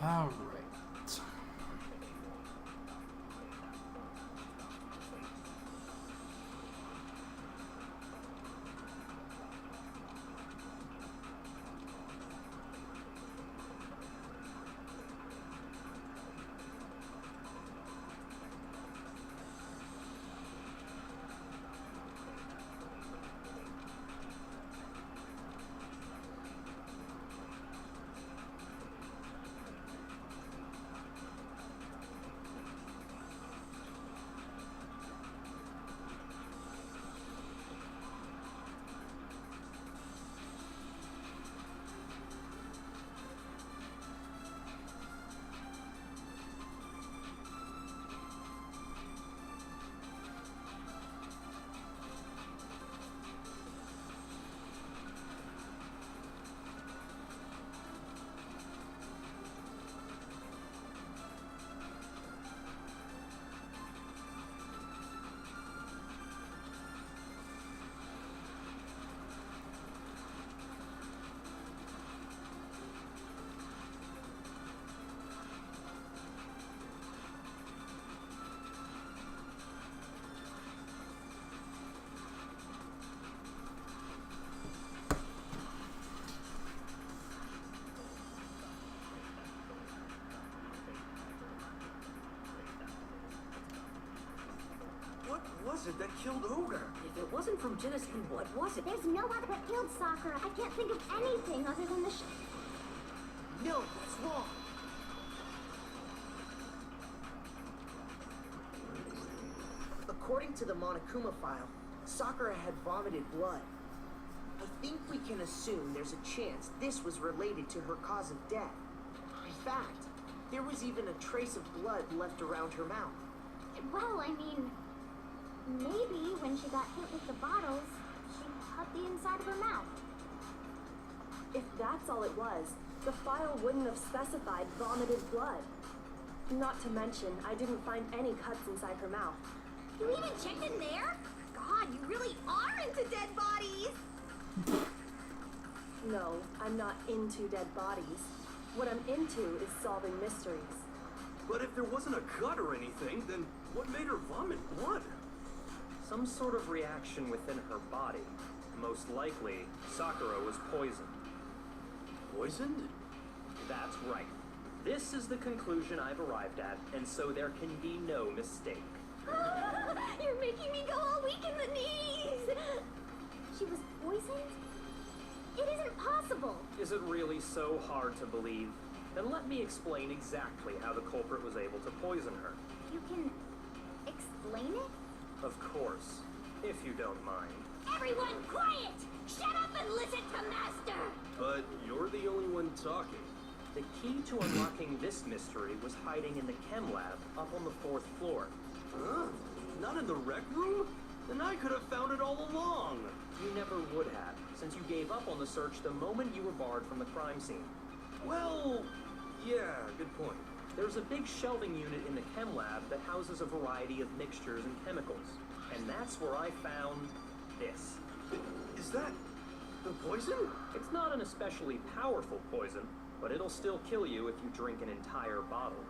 All right. What was it that killed Ogre? If it wasn't from Genocide, then what was it? There's no other what killed Sakura. I can't think of anything other than the No, that's wrong. According to the Monokuma file, Sakura had vomited blood. I think we can assume there's a chance this was related to her cause of death. In fact, there was even a trace of blood left around her mouth. Well, I mean, maybe when she got hit with the bottles, she cut the inside of her mouth. If that's all it was, the file wouldn't have specified vomited blood. Not to mention, I didn't find any cuts inside her mouth. You even checked in there? God, you really are into dead bodies! No, I'm not into dead bodies. What I'm into is solving mysteries. But if there wasn't a cut or anything, then what made her vomit blood? Some sort of reaction within her body. Most likely, Sakura was poisoned. Poisoned? That's right. This is the conclusion I've arrived at, and so there can be no mistake. You're making me go all weak in the knees! She was poisoned? It isn't possible! Is it really so hard to believe? Then let me explain exactly how the culprit was able to poison her. You can explain explain it? Of course, if you don't mind. Everyone quiet! Shut up and listen to Master! But you're the only one talking. The key to unlocking this mystery was hiding in the chem lab up on the 4th floor. Huh? Not in the rec room? Then I could have found it all along. You never would have, since you gave up on the search the moment you were barred from the crime scene. Well, yeah, good point. There's a big shelving unit in the chem lab that houses a variety of mixtures and chemicals. And that's where I found this. Is that the poison? It's not an especially powerful poison, but it'll still kill you if you drink an entire bottle.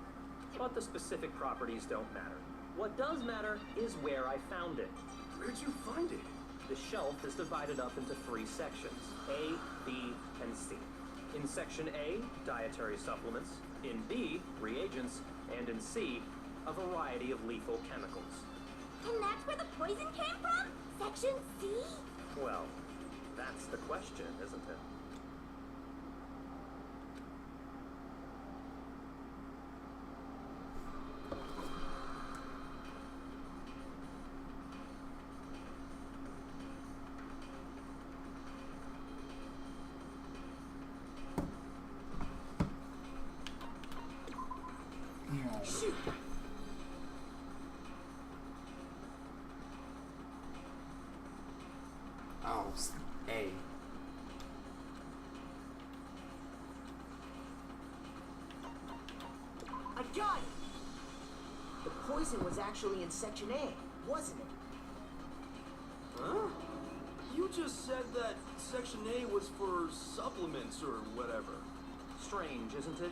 But the specific properties don't matter. What does matter is where I found it. Where'd you find it? The shelf is divided up into 3 sections, A, B, and C. In Section A, dietary supplements. In B, reagents. And in C, a variety of lethal chemicals. And that's where the poison came from? Section C? Well, that's the question, isn't it? Shoot! Oh, A. I got it! The poison was actually in Section A, wasn't it? Huh? You just said that Section A was for supplements or whatever. Strange, isn't it?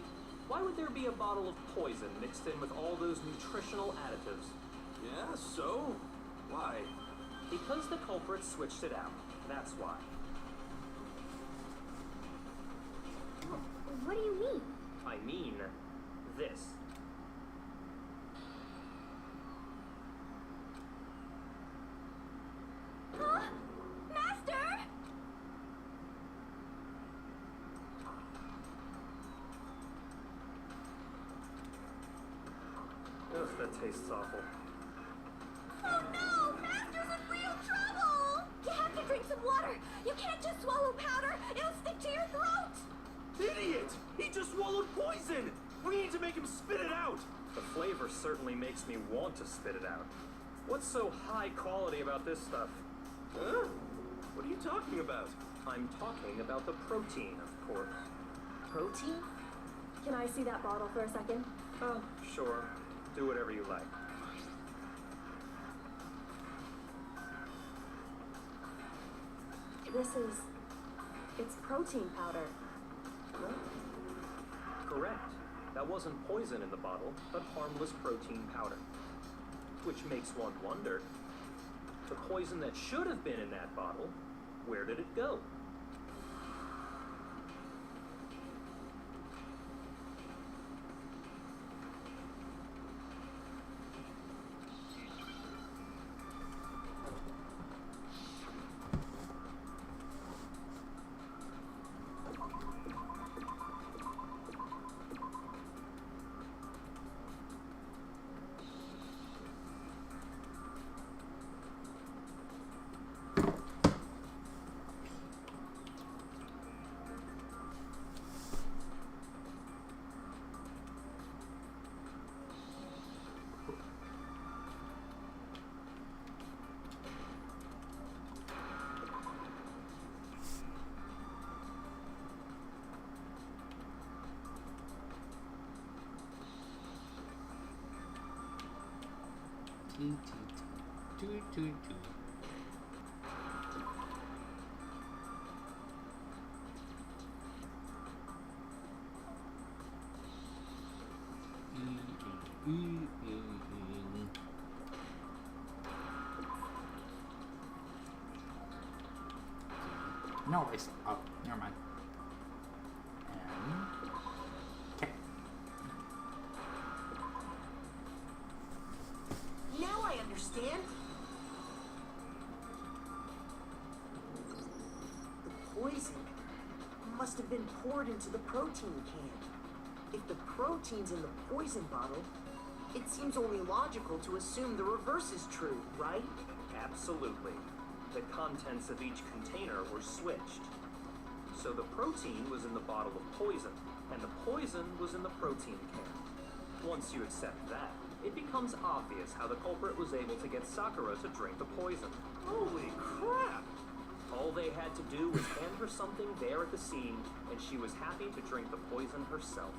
Why would there be a bottle of poison mixed in with all those nutritional additives? Yeah, so? Why? Because the culprit switched it out. That's why. What do you mean? I mean, this. Huh? Master! Ugh, that tastes awful. Oh no! Master's in real trouble! You have to drink some water! You can't just swallow powder! It'll stick to your throat! Idiot! He just swallowed poison! We need to make him spit it out! The flavor certainly makes me want to spit it out. What's so high quality about this stuff? Huh? What are you talking about? I'm talking about the protein, of course. Protein? Can I see that bottle for a second? Oh, sure. Do whatever you like. It's protein powder. Correct. That wasn't poison in the bottle, but harmless protein powder. Which makes one wonder, the poison that should have been in that bottle, where did it go? No, it's oh, never mind. And okay. Now I understand. The poison must have been poured into the protein can. If the protein's in the poison bottle, It seems only logical to assume the reverse is true, right? Absolutely. The contents of each container were switched. So the protein was in the bottle of poison, and the poison was in the protein can. Once you accept that, it becomes obvious how the culprit was able to get Sakura to drink the poison. Holy crap! All they had to do was hand her something there at the scene, and she was happy to drink the poison herself.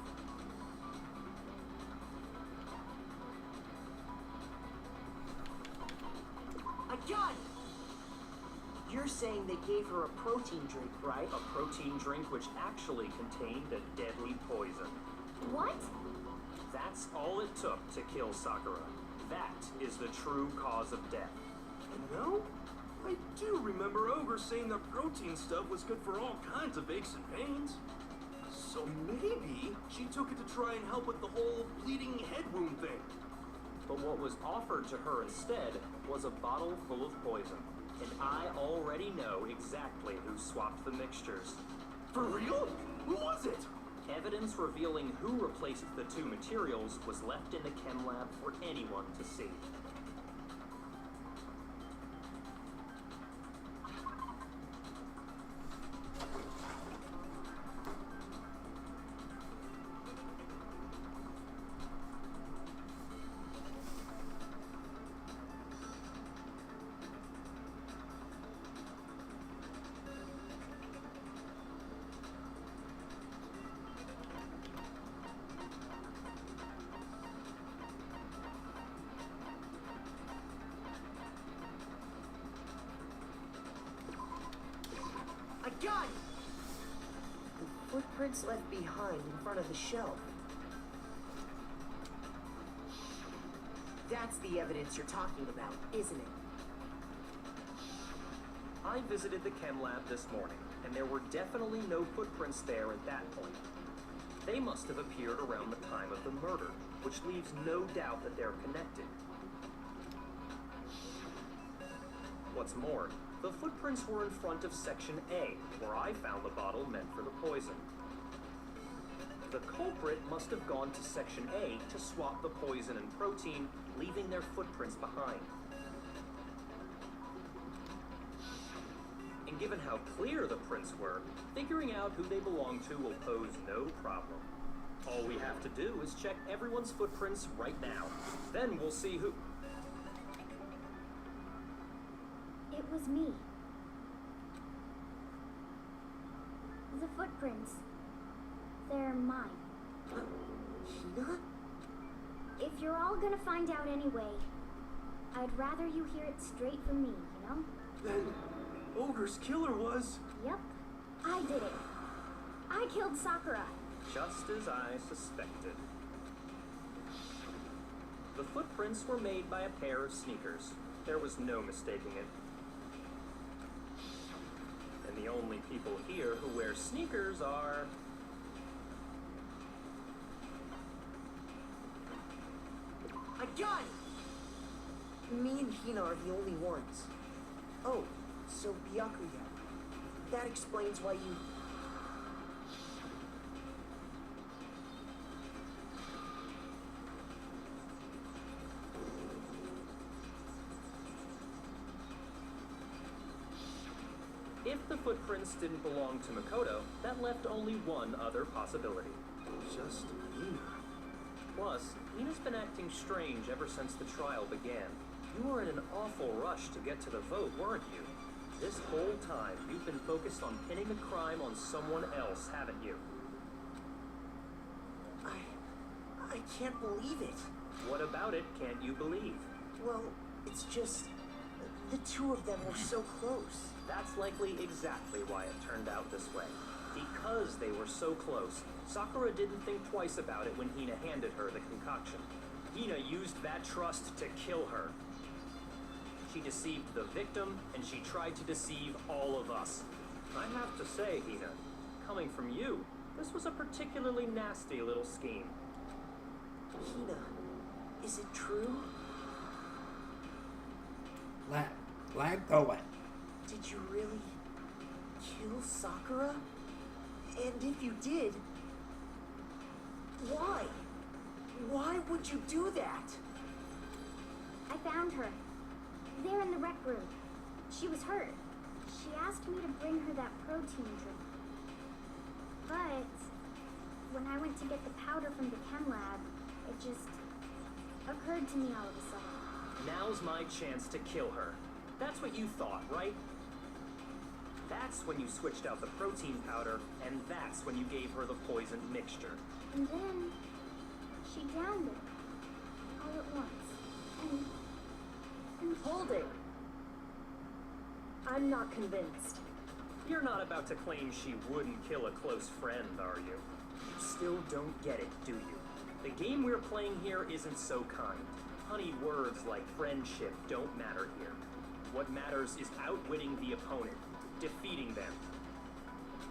I got it! You're saying they gave her a protein drink, right? A protein drink which actually contained a deadly poison. What? That's all it took to kill Sakura. That is the true cause of death. You know, I do remember Ogre saying that protein stuff was good for all kinds of aches and pains. So maybe she took it to try and help with the whole bleeding head wound thing. But what was offered to her instead was a bottle full of poison. And I already know exactly who swapped the mixtures. For real? Who was it? Evidence revealing who replaced the two materials was left in the chem lab for anyone to see. I got it! The footprints left behind in front of the shelf. That's the evidence you're talking about, isn't it? I visited the chem lab this morning, and there were definitely no footprints there at that point. They must have appeared around the time of the murder, which leaves no doubt that they're connected. What's more, the footprints were in front of Section A, where I found the bottle meant for the poison. The culprit must have gone to Section A to swap the poison and protein, leaving their footprints behind. And given how clear the prints were, figuring out who they belong to will pose no problem. All we have to do is check everyone's footprints right now. Then we'll see who... It was me. The footprints. They're mine. Hina? If you're all gonna find out anyway, I'd rather you hear it straight from me, you know? Then Ogre's killer was... Yep, I did it. I killed Sakura. Just as I suspected. The footprints were made by a pair of sneakers. There was no mistaking it. And the only people here who wear sneakers are... I got it! Me and Hina are the only ones. Oh, so Byakuya. That explains why you... If the footprints didn't belong to Makoto, that left only one other possibility. Just Hina. Plus, Hina's been acting strange ever since the trial began. You were in an awful rush to get to the vote, weren't you? This whole time, you've been focused on pinning the crime on someone else, haven't you? I can't believe it. What about it can't you believe? Well, it's just... the two of them were so close. That's likely exactly why it turned out this way. Because they were so close, Sakura didn't think twice about it when Hina handed her the concoction. Hina used that trust to kill her. She deceived the victim, and she tried to deceive all of us. I have to say, Hina, coming from you, this was a particularly nasty little scheme. Hina, is it true? Let go it. Did you really kill Sakura? And if you did, why? Why would you do that? I found her. There in the rec room. She was hurt. She asked me to bring her that protein drink. But when I went to get the powder from the chem lab, it just occurred to me all of a sudden. Now's my chance to kill her. That's what you thought, right? That's when you switched out the protein powder, and that's when you gave her the poisoned mixture. And then she downed it all at once. And Hold it. I'm not convinced. You're not about to claim she wouldn't kill a close friend, are you? You still don't get it, do you? The game we're playing here isn't so kind. Honeyed words like friendship don't matter here. What matters is outwitting the opponent, defeating them.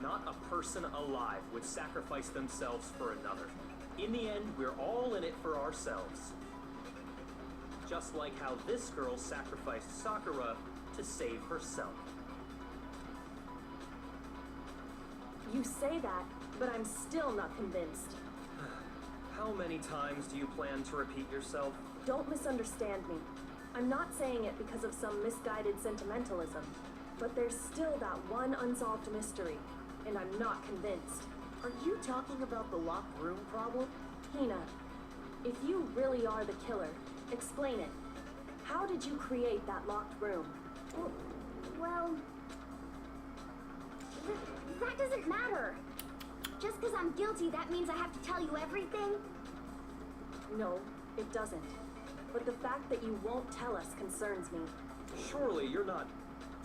Not a person alive would sacrifice themselves for another. In the end, we're all in it for ourselves. Just like how this girl sacrificed Sakura to save herself. You say that, but I'm still not convinced. How many times do you plan to repeat yourself? Don't misunderstand me. I'm not saying it because of some misguided sentimentalism, but there's still that one unsolved mystery, and I'm not convinced. Are you talking about the locked room problem? Hina, if you really are the killer, explain it. How did you create that locked room? well, that doesn't matter. Just because I'm guilty, that means I have to tell you everything? No, it doesn't. But the fact that you won't tell us concerns me. Surely you're not...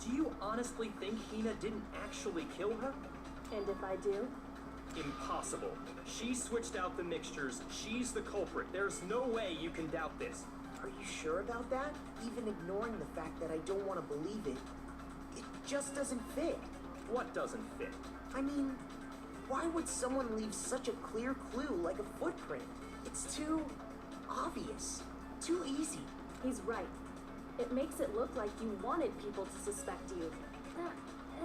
Do you honestly think Hina didn't actually kill her? And if I do? Impossible. She switched out the mixtures. She's the culprit. There's no way you can doubt this. Are you sure about that? Even ignoring the fact that I don't want to believe it, it just doesn't fit. What doesn't fit? I mean, why would someone leave such a clear clue like a footprint? It's too obvious. Too easy. He's right. It makes it look like you wanted people to suspect you.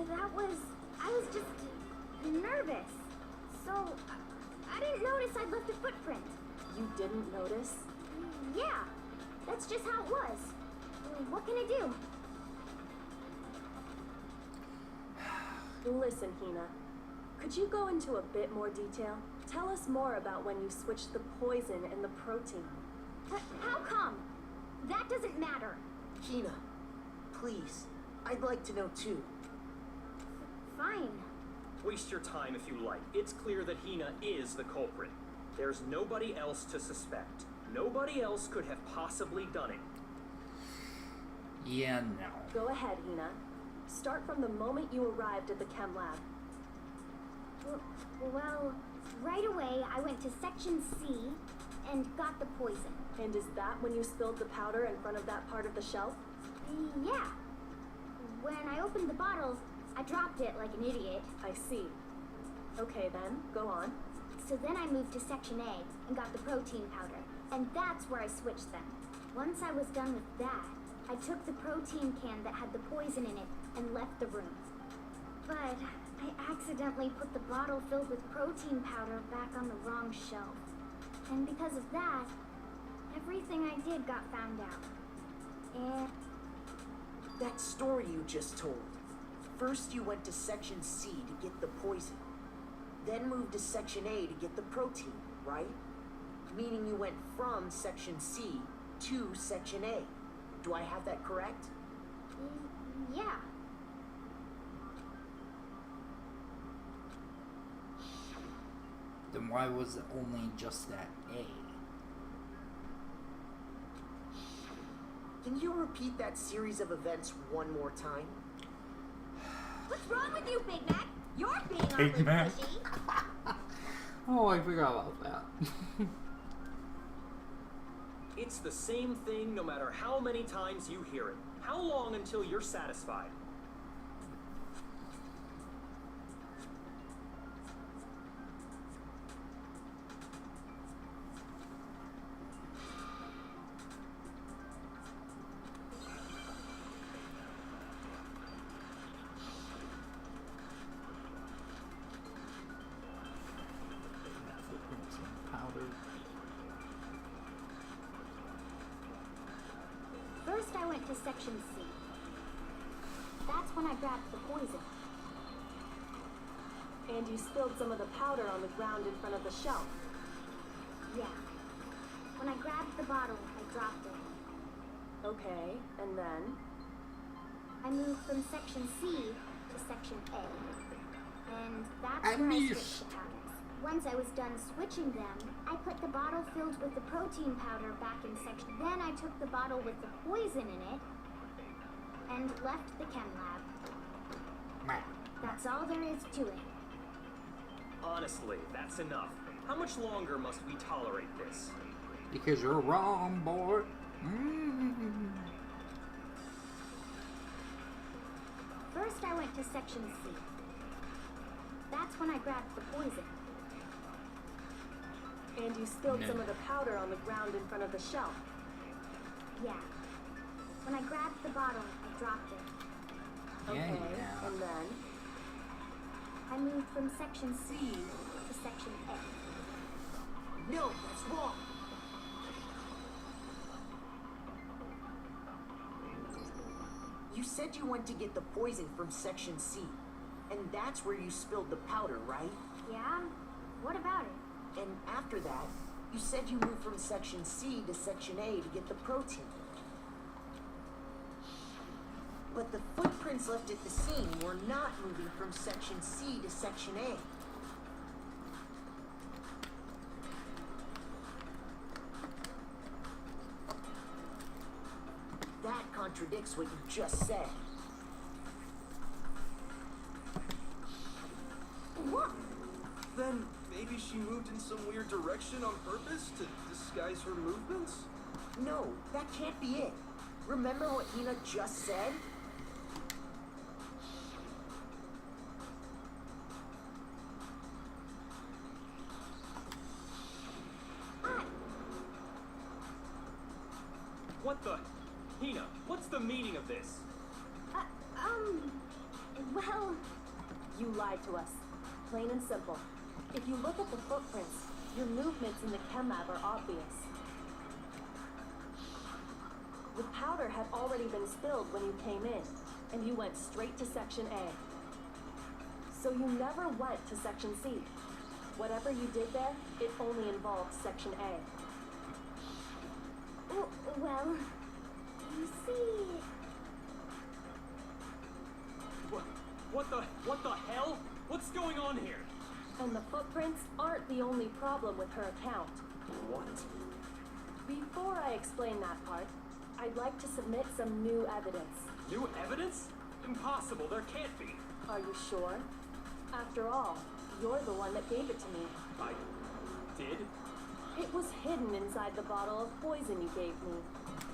I was just nervous. So, I didn't notice I'd left a footprint. You didn't notice? Yeah, that's just how it was. What can I do? Listen, Hina. Could you go into a bit more detail? Tell us more about when you switched the poison and the protein. How come? That doesn't matter. Hina, please. I'd like to know too. Fine. Waste your time if you like. It's clear that Hina is the culprit. There's nobody else to suspect. Nobody else could have possibly done it. Yeah, no. Go ahead, Hina. Start from the moment you arrived at the chem lab. Well, right away I went to Section C and got the poison. And is that when you spilled the powder in front of that part of the shelf? Yeah. When I opened the bottles, I dropped it like an idiot. I see. Okay then, go on. So then I moved to Section A and got the protein powder. And that's where I switched them. Once I was done with that, I took the protein can that had the poison in it and left the room. But I accidentally put the bottle filled with protein powder back on the wrong shelf. And because of that, everything I did got found out. And That story you just told. First you went to Section C to get the poison. Then moved to Section A to get the protein, right? Meaning you went from Section C to Section A. Do I have that correct? yeah. Then why was it only just that A? Can you repeat that series of events one more time? What's wrong with you, Big Mac? You're being Big awfully Mac? pushy. Oh, I forgot about that. It's the same thing no matter how many times you hear it. How long until you're satisfied? Powder. First, I went to Section C. That's when I grabbed the poison. And you spilled some of the powder on the ground in front of the shelf. Yeah. When I grabbed the bottle, I dropped it. Okay, and then? I moved from Section C to Section A. And that's where I switched the powders. Once I was done switching them, I put the bottle filled with the protein powder back in Section. Then I took the bottle with the poison in it and left the chem lab. That's all there is to it. Honestly, that's enough. How much longer must we tolerate this? Because you're wrong, boy. First, I went to Section C. That's when I grabbed the poison. And you spilled some of the powder on the ground in front of the shelf. Yeah. When I grabbed the bottle, I dropped it. Okay, Yeah. and then? I moved from Section C to Section A. No, that's wrong. You said you went to get the poison from Section C, and that's where you spilled the powder, right? Yeah? What about it? And after that, you said you moved from Section C to Section A to get the protein. But the footprints left at the scene were not moving from Section C to Section A. That contradicts what you just said. What? Then maybe she moved in some weird direction on purpose to disguise her movements? No, that can't be it. Remember what Hina just said? What the? Hina, what's the meaning of this? Well, You lied to us. Plain and simple. If you look at the footprints, your movements in the chem lab are obvious. The powder had already been spilled when you came in, and you went straight to Section A. So you never went to Section C. Whatever you did there, it only involved Section A. well, you see... What the hell? What's going on here? And the footprints aren't the only problem with her account. What? Before I explain that part, I'd like to submit some new evidence. New evidence? Impossible, there can't be. Are you sure? After all, you're the one that gave it to me. I did? It was hidden inside the bottle of poison you gave me.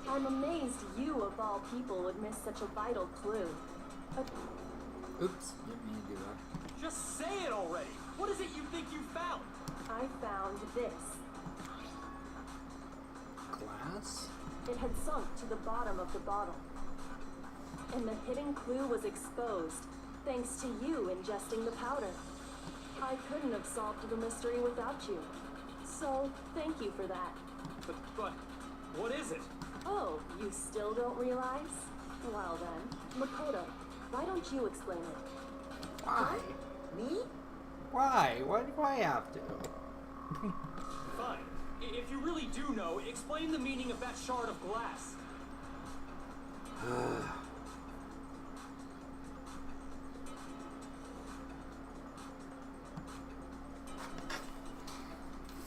I'm amazed you, of all people, would miss such a vital clue. Oops, didn't mean to do that. Just say it already! What is it you think you found? I found this. Glass? It had sunk to the bottom of the bottle. And the hidden clue was exposed, thanks to you ingesting the powder. I couldn't have solved the mystery without you. So, thank you for that. But, what is it? Oh, you still don't realize? Well then, Makoto, why don't you explain it? Why? Me? Why? Why do I have to? Fine. If you really do know, explain the meaning of that shard of glass.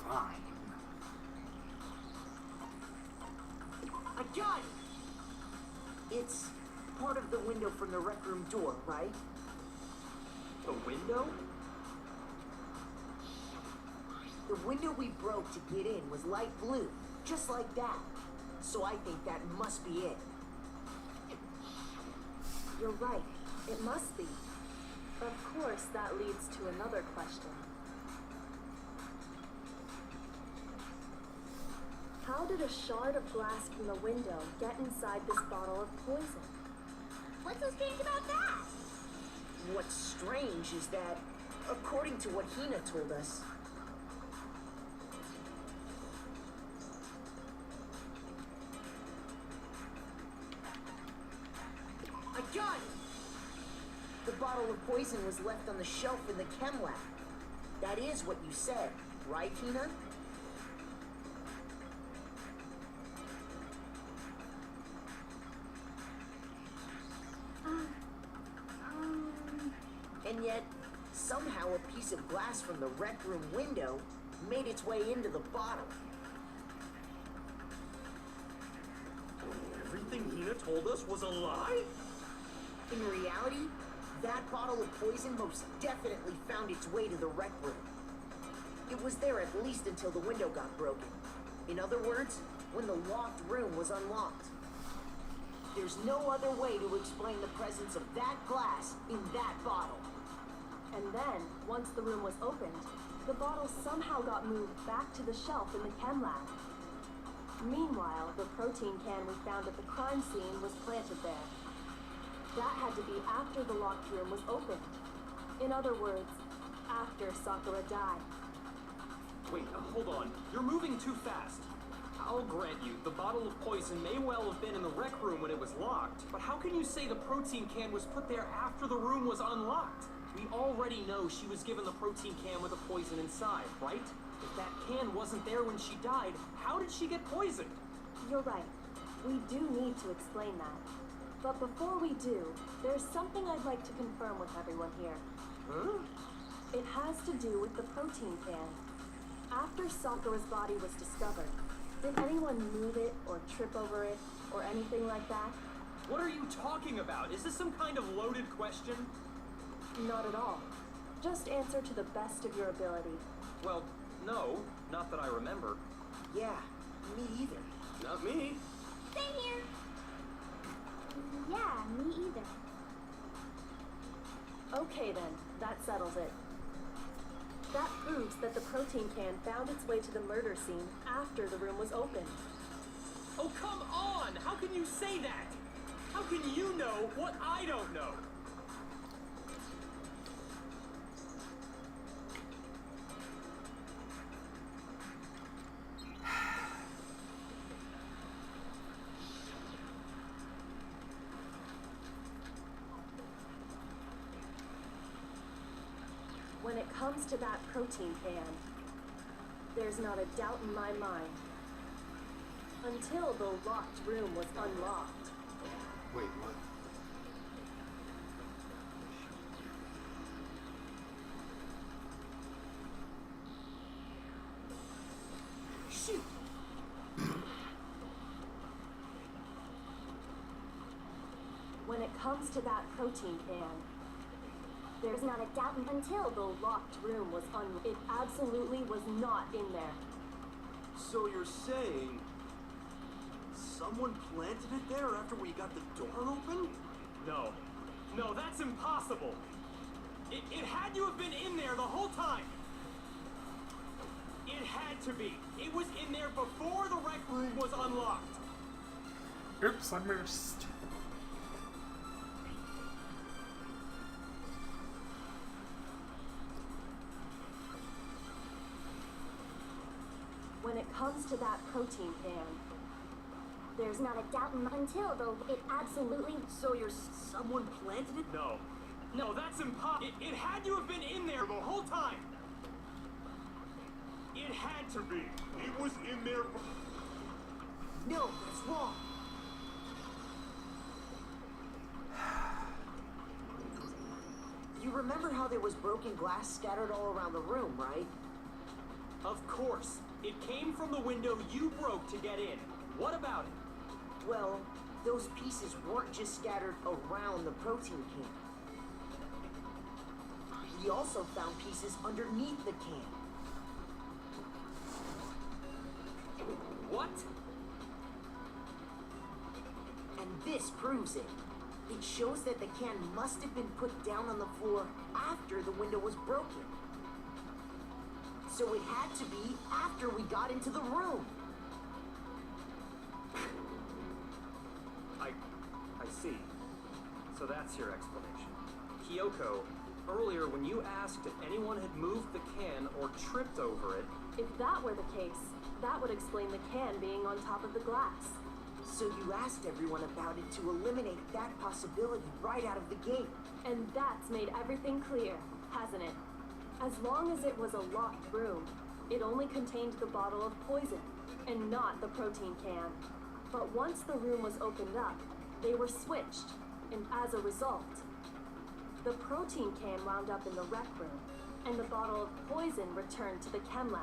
Fine. I got it! It's part of the window from the rec room door, right? The window? The window we broke to get in was light blue, just like that. So I think that must be it. You're right. It must be. Of course, that leads to another question. How did a shard of glass from the window get inside this bottle of poison? What's so strange about that? What's strange is that, according to what Hina told us, bottle of poison was left on the shelf in the chem lab. That is what you said, right, Tina? And yet, somehow a piece of glass from the rec room window made its way into the bottle. Everything Hina told us was a lie? In reality, that bottle of poison most definitely found its way to the rec room. It was there at least until the window got broken. In other words, when the locked room was unlocked. There's no other way to explain the presence of that glass in that bottle. And then, once the room was opened, the bottle somehow got moved back to the shelf in the chem lab. Meanwhile, the protein can we found at the crime scene was planted there. That had to be after the locked room was opened. In other words, after Sakura died. Wait, hold on. You're moving too fast. I'll grant you, the bottle of poison may well have been in the rec room when it was locked, but how can you say the protein can was put there after the room was unlocked? We already know she was given the protein can with the poison inside, right? If that can wasn't there when she died, how did she get poisoned? You're right. We do need to explain that. But before we do, there's something I'd like to confirm with everyone here. Huh? It has to do with the protein can. After Sakura's body was discovered, did anyone move it or trip over it or anything like that? What are you talking about? Is this some kind of loaded question? Not at all. Just answer to the best of your ability. Well, no, not that I remember. Yeah, me either. Not me. Same here. Yeah, me either. Okay then, that settles it. That proves that the protein can found its way to the murder scene after the room was opened. Oh, come on! How can you say that? How can you know what I don't know? When it comes to that protein can, there's not a doubt in my mind. Until the locked room was unlocked. Wait, what? Shoot! When it comes to that protein can, there's not a doubt until the locked room was it absolutely was not in there. So you're saying someone planted it there after we got the door open? No. No, that's impossible. It had to have been in there the whole time. It had to be. It was in there before the rec room was unlocked. Oops, I missed. When it comes to that protein can, There's not a doubt until it absolutely. So someone planted it? No. No, that's impossible. It had to have been in there the whole time. It had to be. It was in there. No, that's wrong. You remember how there was broken glass scattered all around the room, right? Of course. It came from the window you broke to get in. What about it? Well, those pieces weren't just scattered around the protein can. We also found pieces underneath the can. What? And this proves it. It shows that the can must have been put down on the floor after the window was broken. So it had to be after we got into the room. I see. So that's your explanation. Kyoko, earlier when you asked if anyone had moved the can or tripped over it... if that were the case, that would explain the can being on top of the glass. So you asked everyone about it to eliminate that possibility right out of the gate. And that's made everything clear, hasn't it? As long as it was a locked room, it only contained the bottle of poison, and not the protein can. But once the room was opened up, they were switched, and as a result, the protein can wound up in the rec room, and the bottle of poison returned to the chem lab.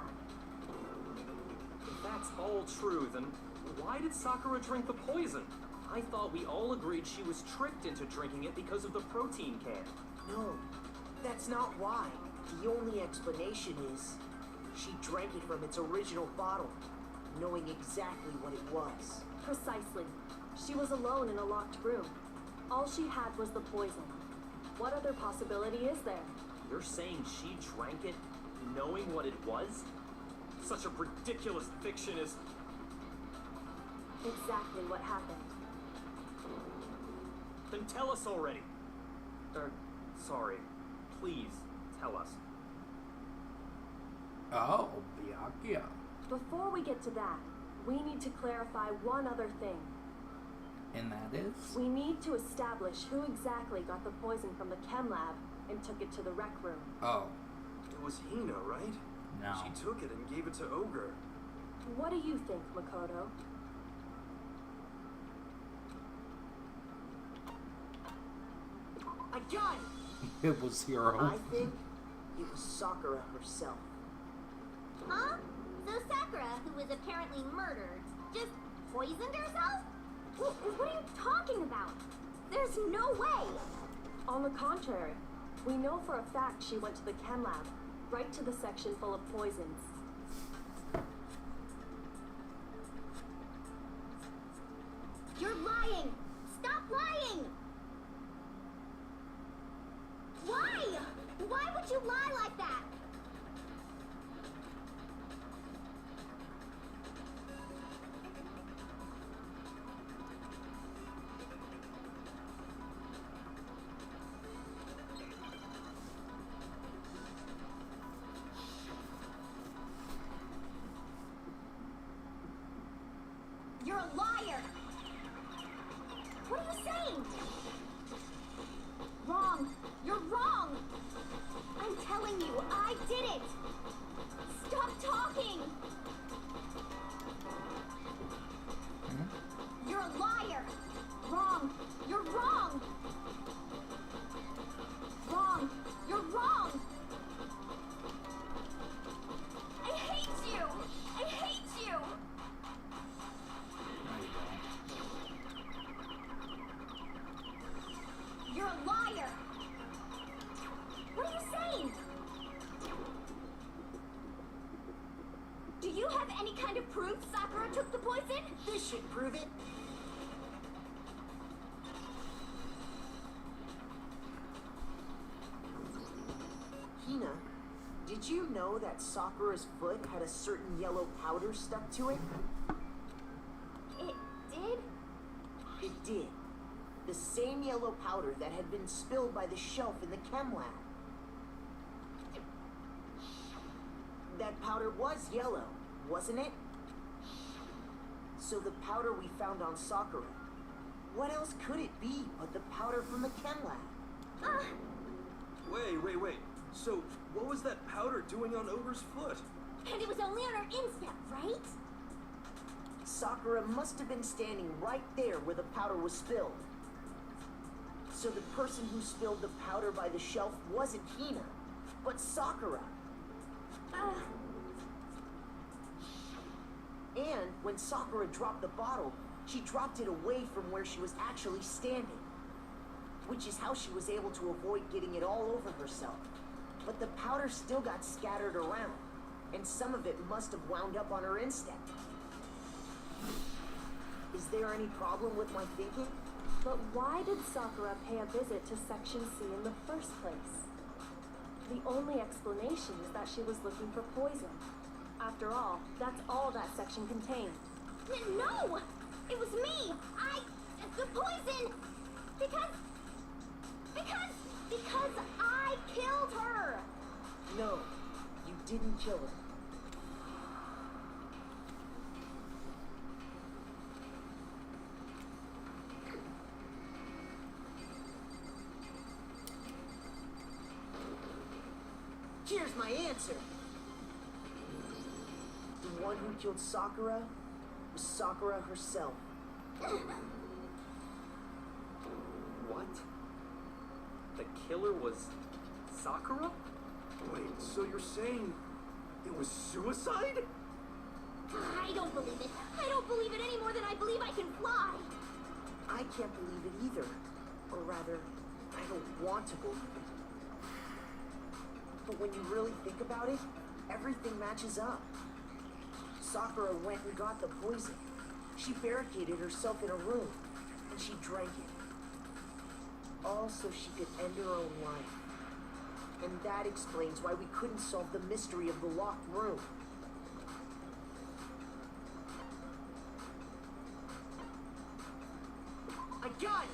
If that's all true, then why did Sakura drink the poison? I thought we all agreed she was tricked into drinking it because of the protein can. No, that's not why. The only explanation is she drank it from its original bottle, knowing exactly what it was. Precisely. She was alone in a locked room. All she had was the poison. What other possibility is there? You're saying she drank it knowing what it was? Such a ridiculous fiction is... Exactly what happened. Then tell us already. Sorry. Please, tell us. Oh, Byakuya. Before we get to that, we need to clarify one other thing. And that is? We need to establish who exactly got the poison from the chem lab and took it to the rec room. Oh, It was Hina, right? no. She took it and gave it to Ogre. What do you think, Makoto? I got it! It was Hero. I think it was Sakura herself. Huh? So Sakura, who was apparently murdered, just poisoned herself? What are you talking about? There's no way! On the contrary, we know for a fact she went to the chem lab, right to the section full of poisons. You're lying! Stop lying! Why? Why would you lie like that? You're a liar! What are you saying? Wrong! You're wrong! I'm telling you, I did it! Stop talking! You're a liar! Wrong! You're wrong! Wrong! You're wrong! I hate you! I hate you! You're a liar! What are you saying? Do you have any kind of proof Sakura took the poison? This should prove it. Hina, did you know that Sakura's foot had a certain yellow powder stuck to it? It did? It did. The same yellow powder that had been spilled by the shelf in the chem lab. That powder was yellow, wasn't it? So the powder we found on Sakura, what else could it be but the powder from the chem lab? Wait. So, what was that powder doing on Ogre's foot? And it was only on her instep, right? Sakura must have been standing right there where the powder was spilled. So the person who spilled the powder by the shelf wasn't Hina, but Sakura. And when Sakura dropped the bottle, she dropped it away from where she was actually standing, which is how she was able to avoid getting it all over herself. But the powder still got scattered around, and some of it must have wound up on her instep. Is there any problem with my thinking? But why did Sakura pay a visit to Section C in the first place? The only explanation is that she was looking for poison. After all, that's all that section contained. No! It was me! The poison! Because I killed her! No, you didn't kill her. my answer. The one who killed Sakura was Sakura herself. What? The killer was Sakura? Wait, so you're saying it was suicide? I don't believe it. I don't believe it any more than I believe I can fly. I can't believe it either. Or rather, I don't want to believe it. But when you really think about it, everything matches up. Sakura went and got the poison. She barricaded herself in a room, and she drank it. All so she could end her own life. And that explains why we couldn't solve the mystery of the locked room. I got it!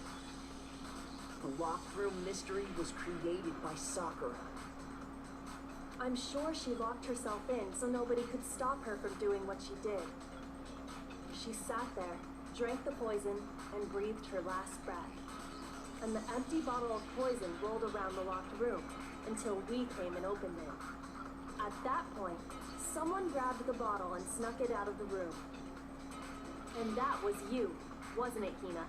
The locked room mystery was created by Sakura. I'm sure she locked herself in so nobody could stop her from doing what she did. She sat there, drank the poison, and breathed her last breath. And the empty bottle of poison rolled around the locked room until we came and opened it. At that point, someone grabbed the bottle and snuck it out of the room. And that was you, wasn't it, Hina?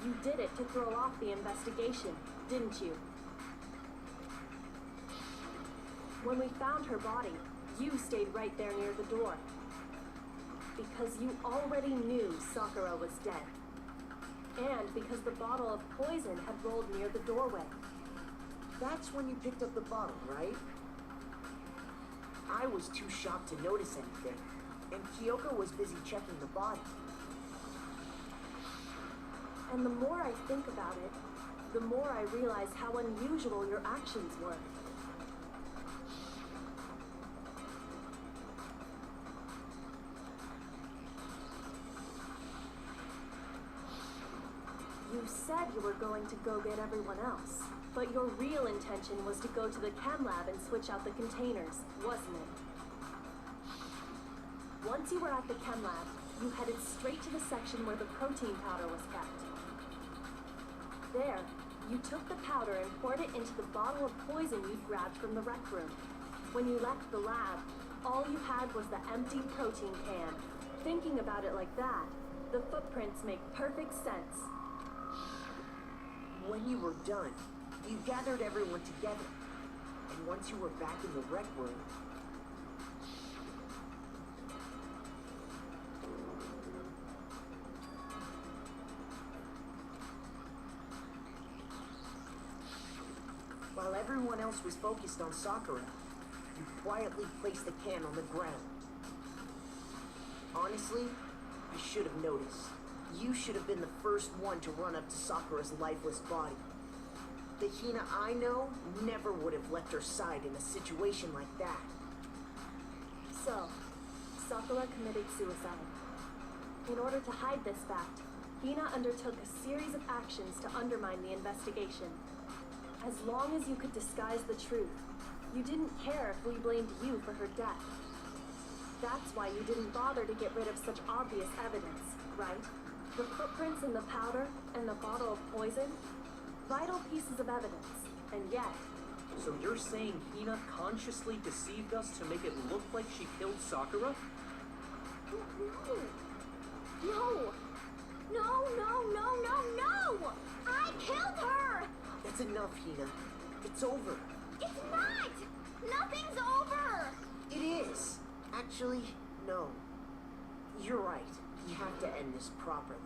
You did it to throw off the investigation, didn't you? When we found her body, you stayed right there near the door. Because you already knew Sakura was dead. And because the bottle of poison had rolled near the doorway. That's when you picked up the bottle, right? I was too shocked to notice anything, and Kyoko was busy checking the body. And the more I think about it, the more I realize how unusual your actions were. You said you were going to go get everyone else, but your real intention was to go to the chem lab and switch out the containers, wasn't it? Once you were at the chem lab, you headed straight to the section where the protein powder was kept. There, you took the powder and poured it into the bottle of poison you'd grabbed from the rec room. When you left the lab, all you had was the empty protein can. Thinking about it like that, the footprints make perfect sense. When you were done, you gathered everyone together. And once you were back in the rec room, while everyone else was focused on Sakura, you quietly placed the can on the ground. Honestly, I should have noticed. You should have been the first one to run up to Sakura's lifeless body. The Hina I know never would have left her side in a situation like that. So, Sakura committed suicide. In order to hide this fact, Hina undertook a series of actions to undermine the investigation. As long as you could disguise the truth, you didn't care if we blamed you for her death. That's why you didn't bother to get rid of such obvious evidence, right? The footprints in the powder and the bottle of poison? Vital pieces of evidence, and yet... So you're saying Hina consciously deceived us to make it look like she killed Sakura? No! No! I killed her! That's enough, Hina. It's over. It's not! Nothing's over! It is. Actually, no. You're right. We have to end this properly.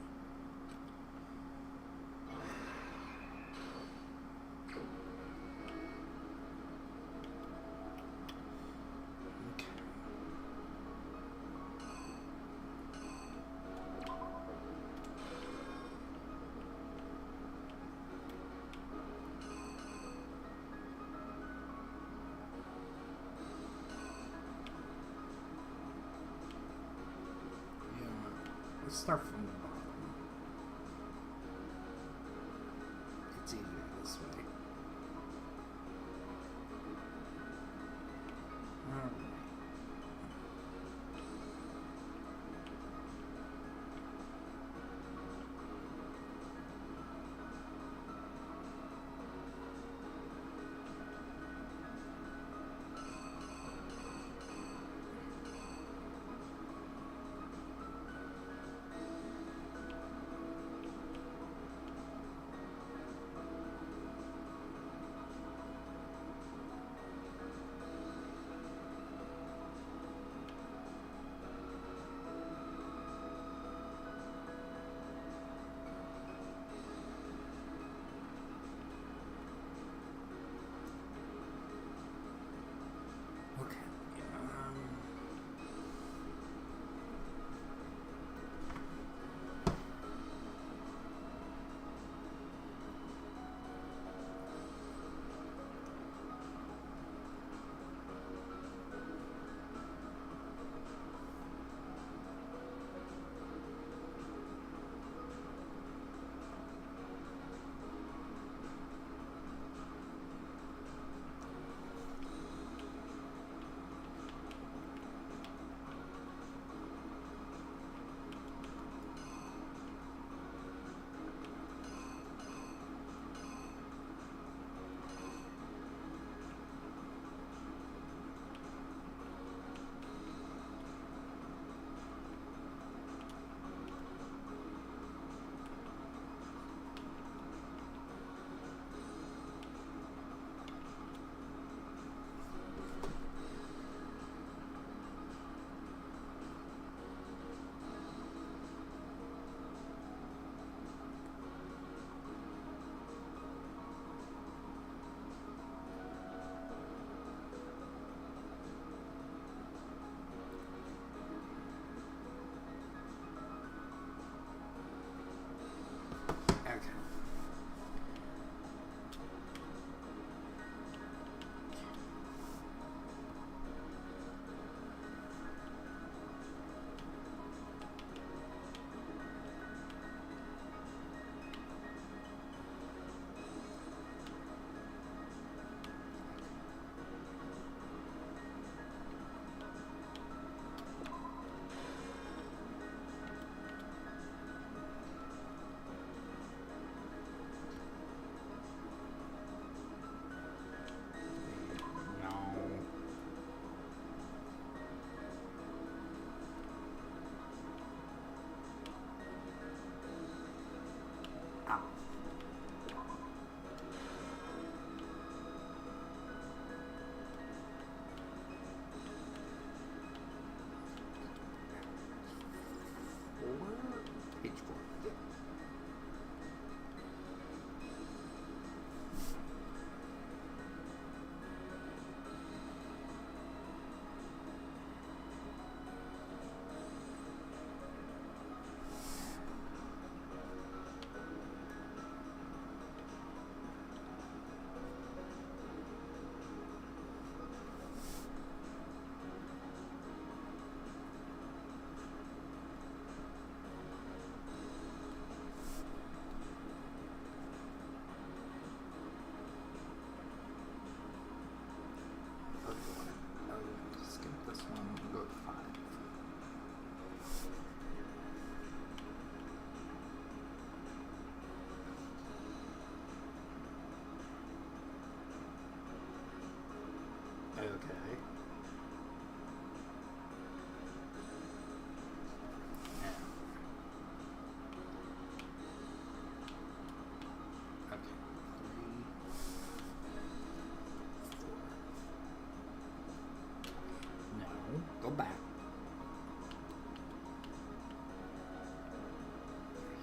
Let's start from the bottom. It's easier this way. Alright.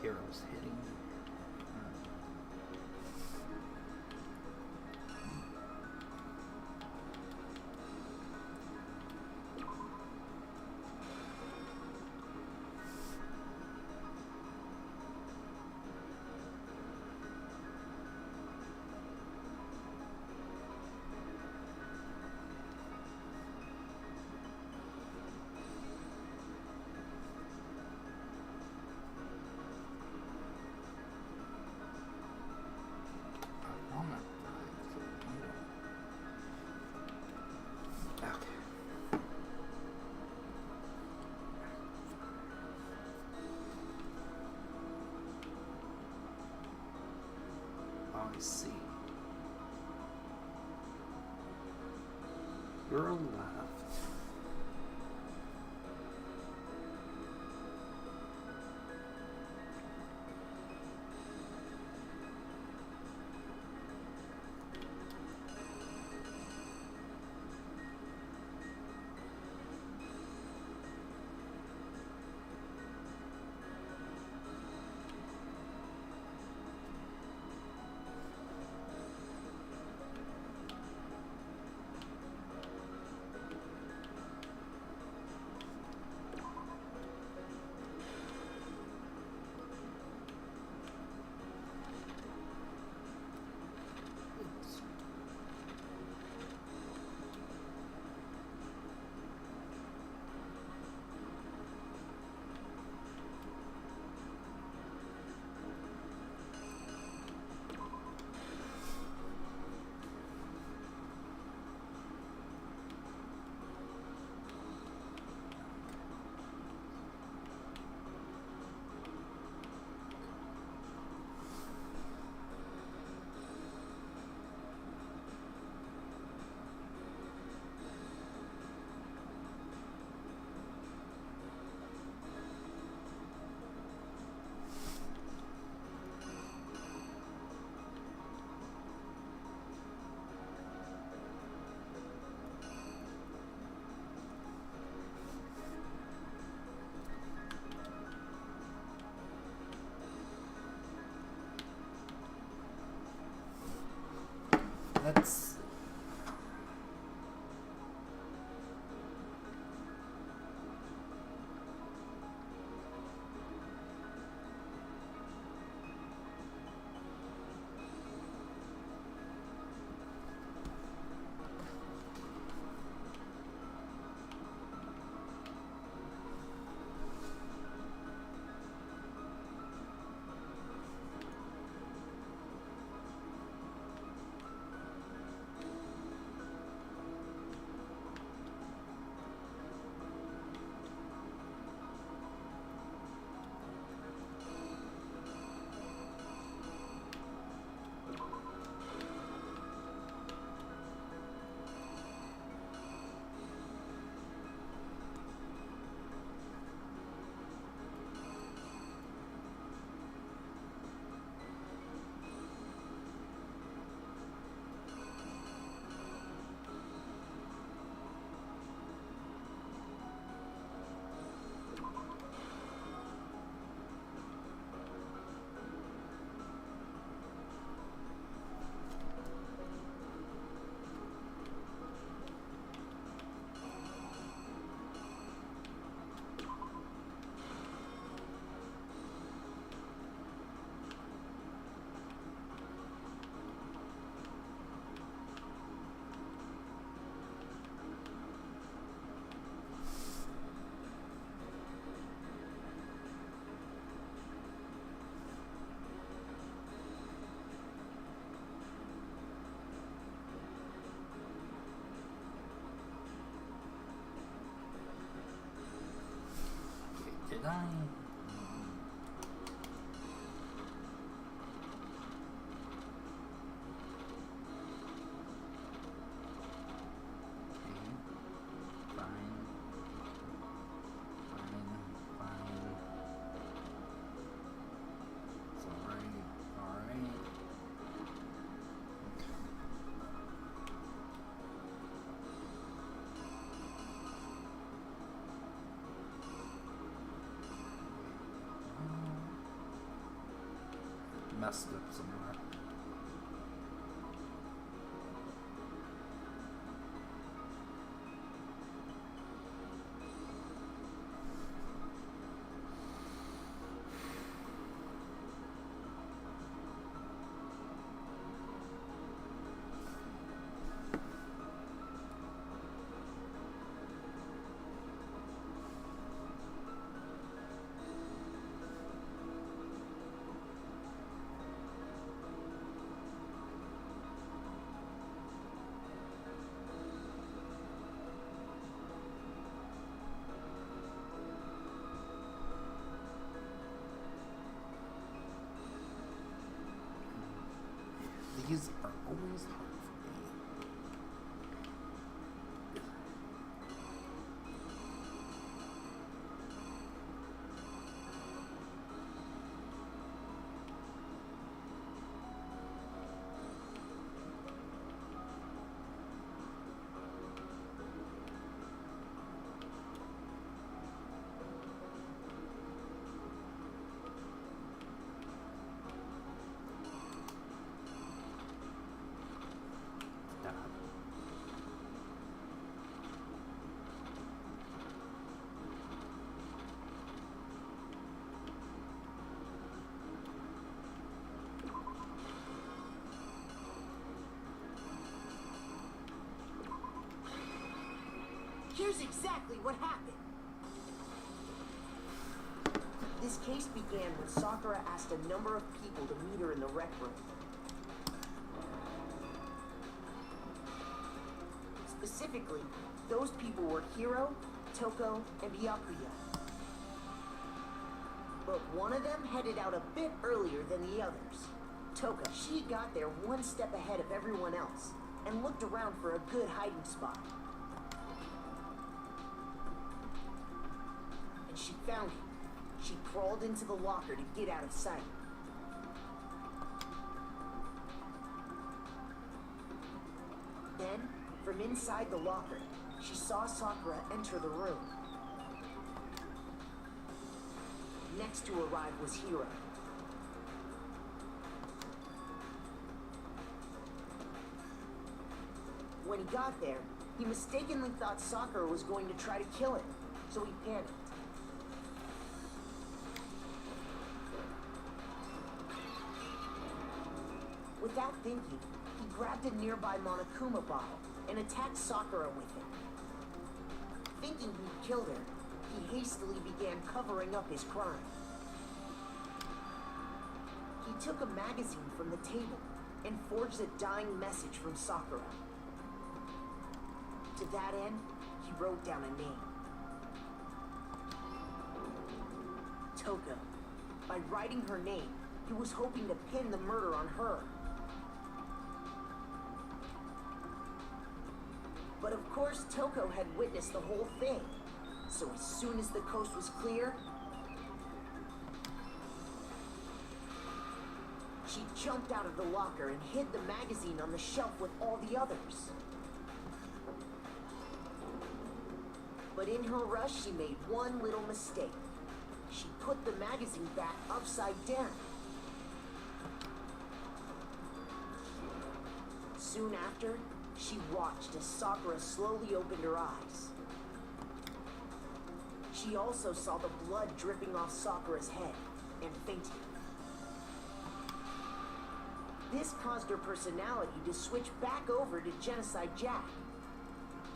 arrows hitting. I see. You're left. messed up somewhere. These are always hard for me. Here's exactly what happened. This case began when Sakura asked a number of people to meet her in the rec room. Specifically, those people were Hiro, Toko, and Byakuya. But one of them headed out a bit earlier than the others. Toka, she got there one step ahead of everyone else and looked around for a good hiding spot. And she found it. She crawled into the locker to get out of sight. Then, from inside the locker, she saw Sakura enter the room. Next to arrive was Hiro. When he got there, he mistakenly thought Sakura was going to try to kill him, so he panicked. Without thinking, he grabbed a nearby Monokuma bottle and attacked Sakura with it. Thinking he'd killed her, he hastily began covering up his crime. He took a magazine from the table and forged a dying message from Sakura. To that end, he wrote down a name. Toko. By writing her name, he was hoping to pin the murder on her. But of course, Toko had witnessed the whole thing. So as soon as the coast was clear, she jumped out of the locker and hid the magazine on the shelf with all the others. But in her rush, she made one little mistake. She put the magazine back upside down. Soon after, she watched as Sakura slowly opened her eyes. She also saw the blood dripping off Sakura's head and fainted. This caused her personality to switch back over to Genocide Jack.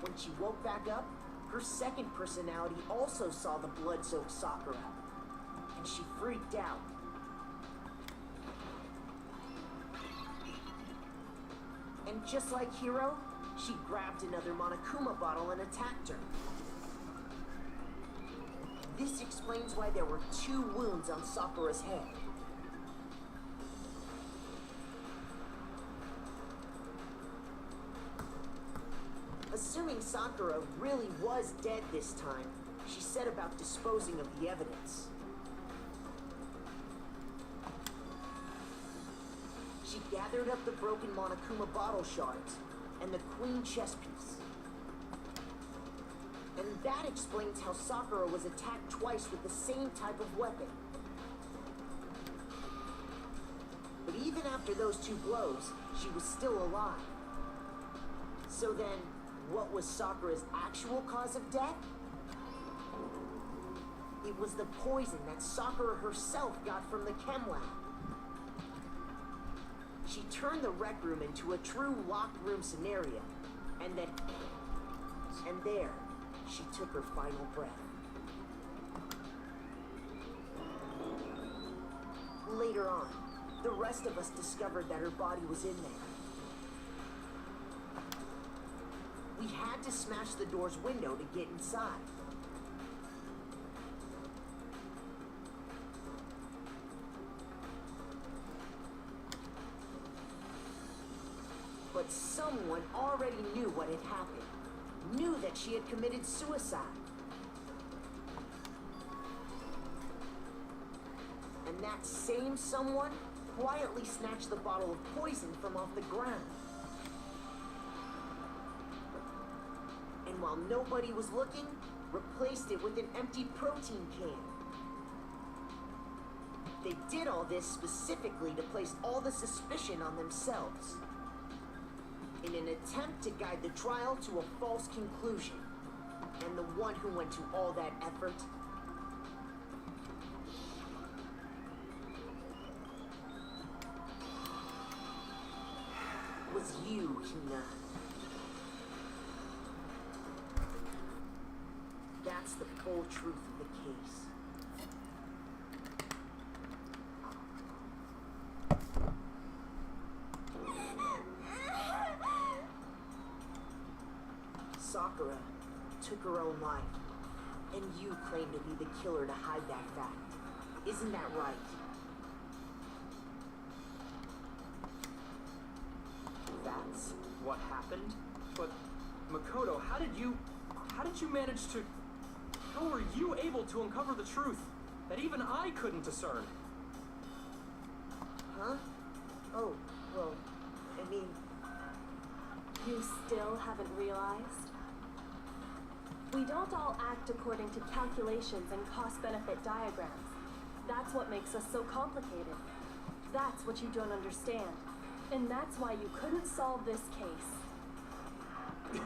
When she woke back up, her second personality also saw the blood-soaked Sakura, and she freaked out. And just like Hiro, she grabbed another Monokuma bottle and attacked her. This explains why there were 2 wounds on Sakura's head. Assuming Sakura really was dead this time, she set about disposing of the evidence. She gathered up the broken Monokuma bottle shards and the queen chess piece. And that explains how Sakura was attacked twice with the same type of weapon. even after those 2 blows, she was still alive. So then, what was Sakura's actual cause of death? It was the poison that Sakura herself got from the chem lab. She turned the rec room into a true locked room scenario, and there, she took her final breath. Later on, the rest of us discovered that her body was in there. We had to smash the door's window to get inside. But someone already knew what had happened. Knew that she had committed suicide. And that same someone quietly snatched the bottle of poison from off the ground. And while nobody was looking, replaced it with an empty protein can. They did all this specifically to place all the suspicion on themselves, in an attempt to guide the trial to a false conclusion. And the one who went to all that effort was you, Hina. That's the full truth of the case. Sakura took her own life, and you claim to be the killer to hide that fact. Isn't that right? That's what happened? But, Makoto, how did you manage to... How were you able to uncover the truth that even I couldn't discern? Huh? Oh, well, I mean... You still haven't realized? We don't all act according to calculations and cost-benefit diagrams. That's what makes us so complicated. That's what you don't understand. And that's why you couldn't solve this case.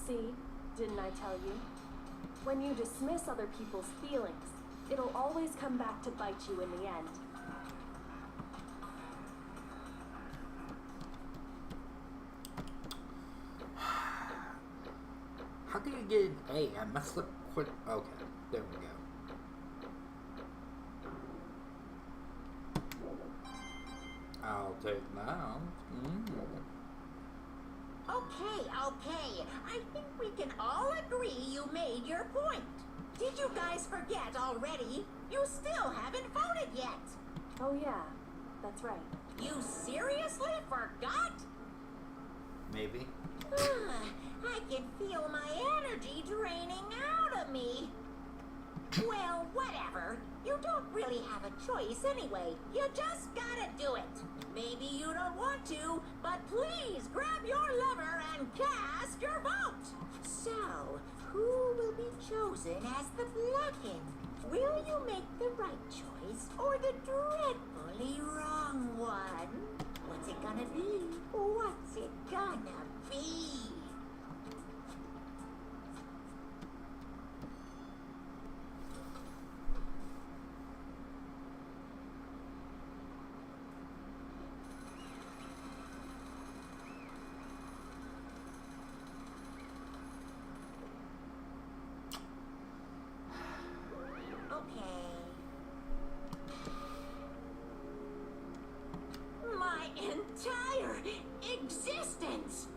See? Didn't I tell you? When you dismiss other people's feelings, it'll always come back to bite you in the end. How can you get an A? I messed up quick. Okay, there we go. I'll take that. Okay. I think we can all agree you made your point. Did you guys forget already? You still haven't voted yet. Oh yeah, that's right. You seriously forgot? Maybe. I can feel my energy draining out of me. Well, whatever. You don't really have a choice anyway. You just gotta do it. Maybe you don't want to, but please grab your lever and cast your vote. So, who will be chosen as the Blackened? Will you make the right choice or the dreadfully wrong one? What's it gonna be? What's it gonna be? My entire existence!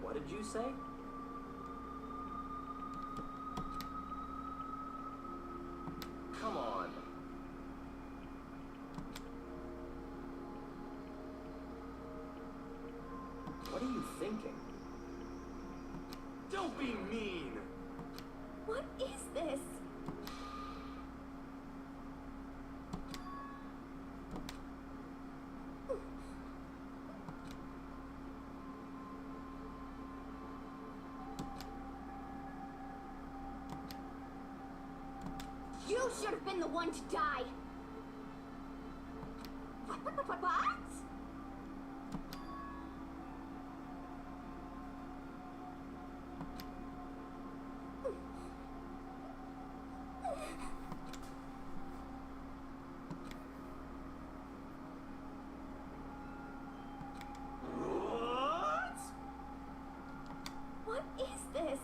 What did you say? Come on. What are you thinking? Don't be mean! What is this? You should have been the one to die. What? What? What is this?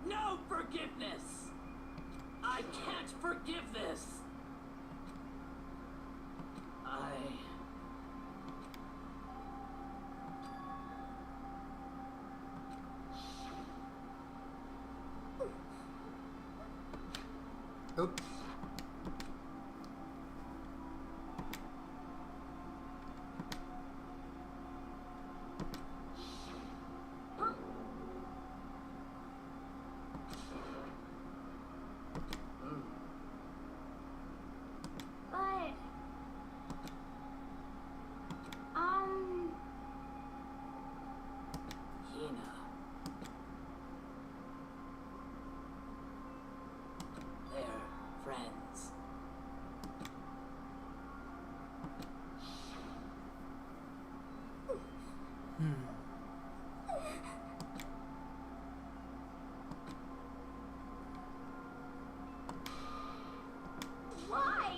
No forgiveness! I can't forgive this! Oops. But... Hina. They're friends. Why?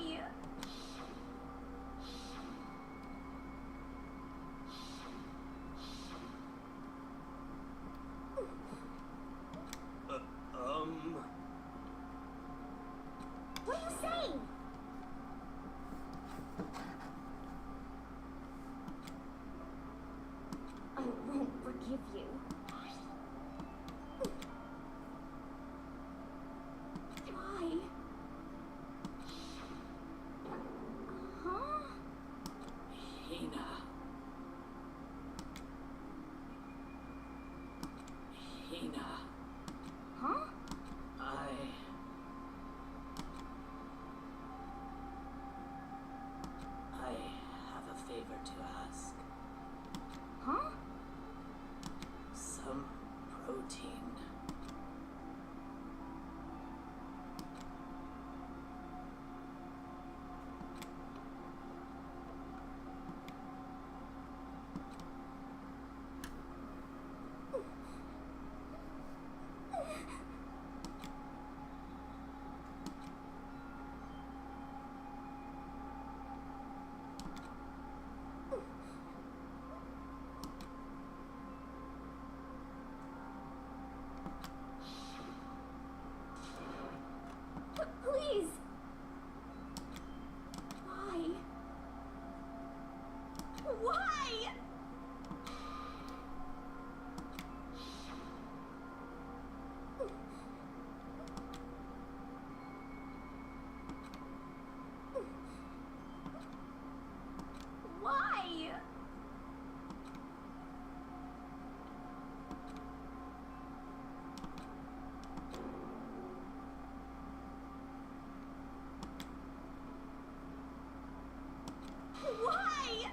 What are you saying? I won't forgive you. Why? Huh? Hina. Hina. Huh? I have a favor to ask. Huh? Some protein. Please. Why? Why? Why? Why?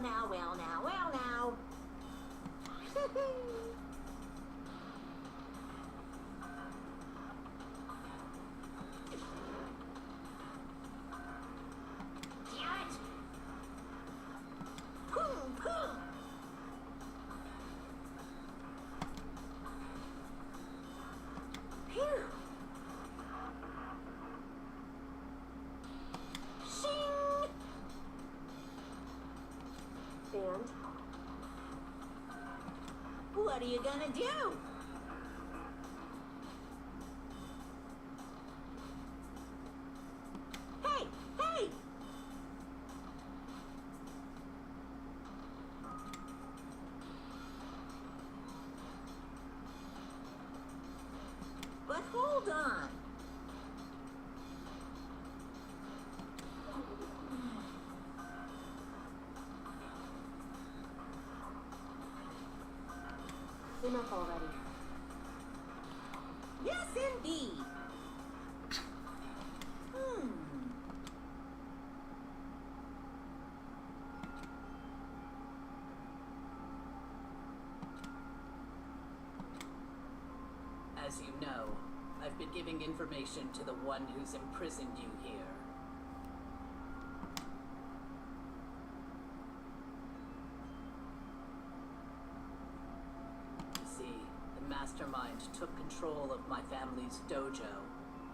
Well now, well now, well now. Damn it! Boom, boom. Phew. Shing! And What are you gonna do? Hey! Hey! But hold on. enough already. Yes, indeed. As you know, I've been giving information to the one who's imprisoned you here. You see, the mastermind took control of my family's dojo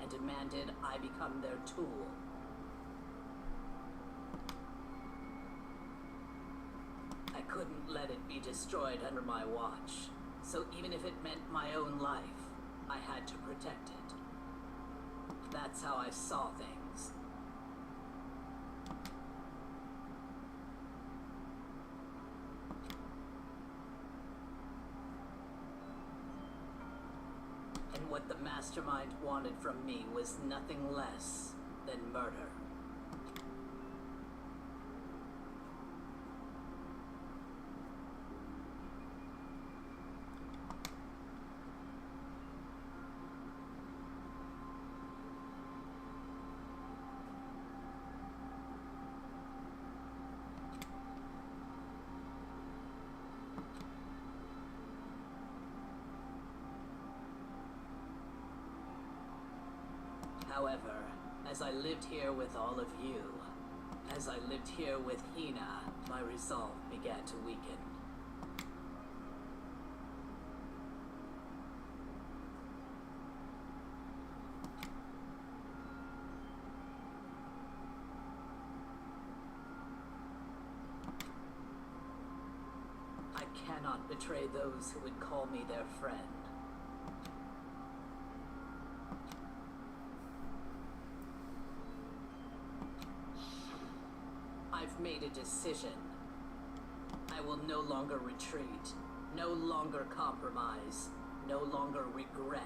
and demanded I become their tool. I couldn't let it be destroyed under my watch, so even if it meant my own life, I had to protect it. That's how I saw things. And what the mastermind wanted from me was nothing less than murder. However, as I lived here with all of you, as I lived here with Hina, my resolve began to weaken. I cannot betray those who would call me their friend. I've made a decision. I will no longer retreat, no longer compromise, no longer regret.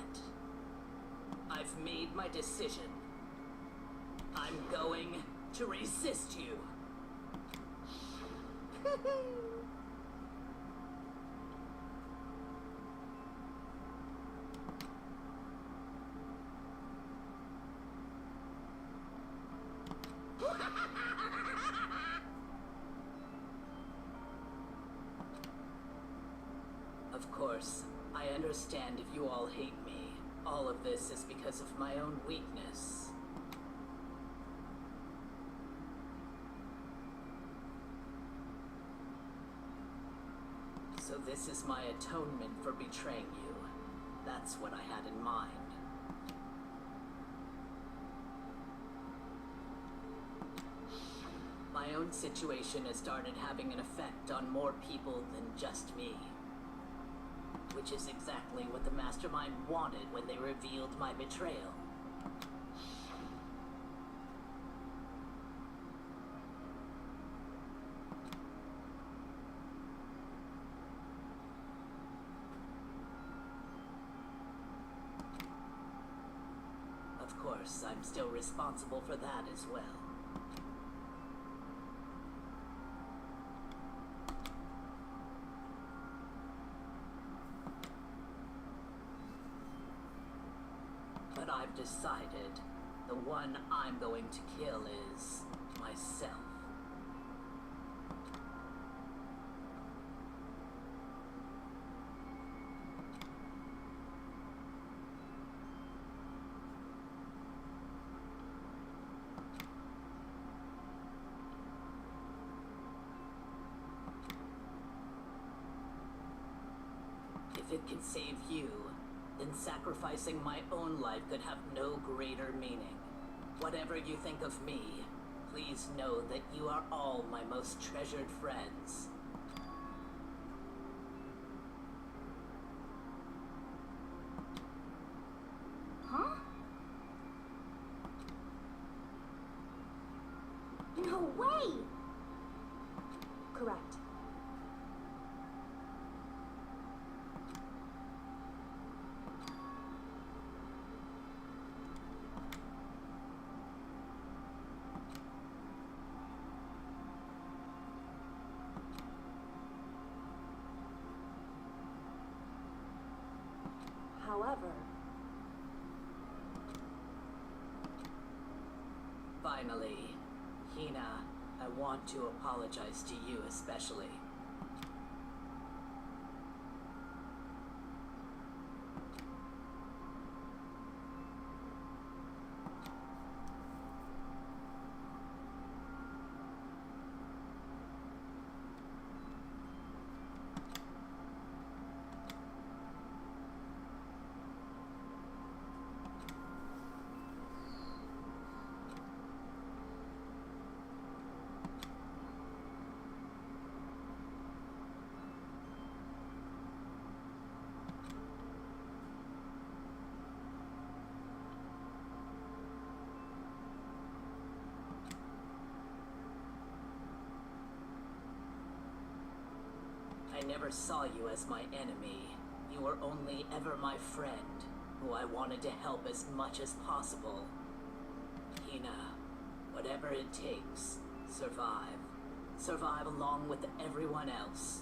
I've made my decision. I'm going to resist you. Of course, I understand if you all hate me. All of this is because of my own weakness. So this is my atonement for betraying you. That's what I had in mind. My own situation has started having an effect on more people than just me. Which is exactly what the mastermind wanted when they revealed my betrayal. Of course, I'm still responsible for that as well. But I've decided the one I'm going to kill is myself. it can save you, then sacrificing my own life could have no greater meaning. Whatever you think of me, please know that you are all my most treasured friends. Huh? No way! Correct. However, finally, Hina, I want to apologize to you especially. I never saw you as my enemy. You were only ever my friend, who I wanted to help as much as possible. Hina, whatever it takes, survive. Survive along with everyone else.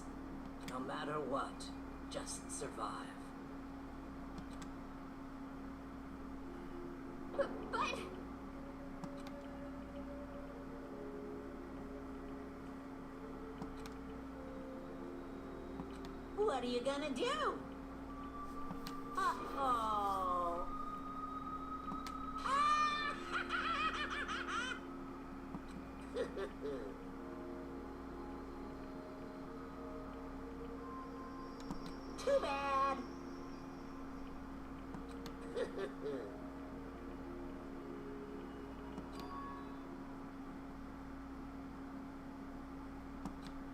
No matter what, just survive. But... What are you gonna do? Uh-oh. Too bad.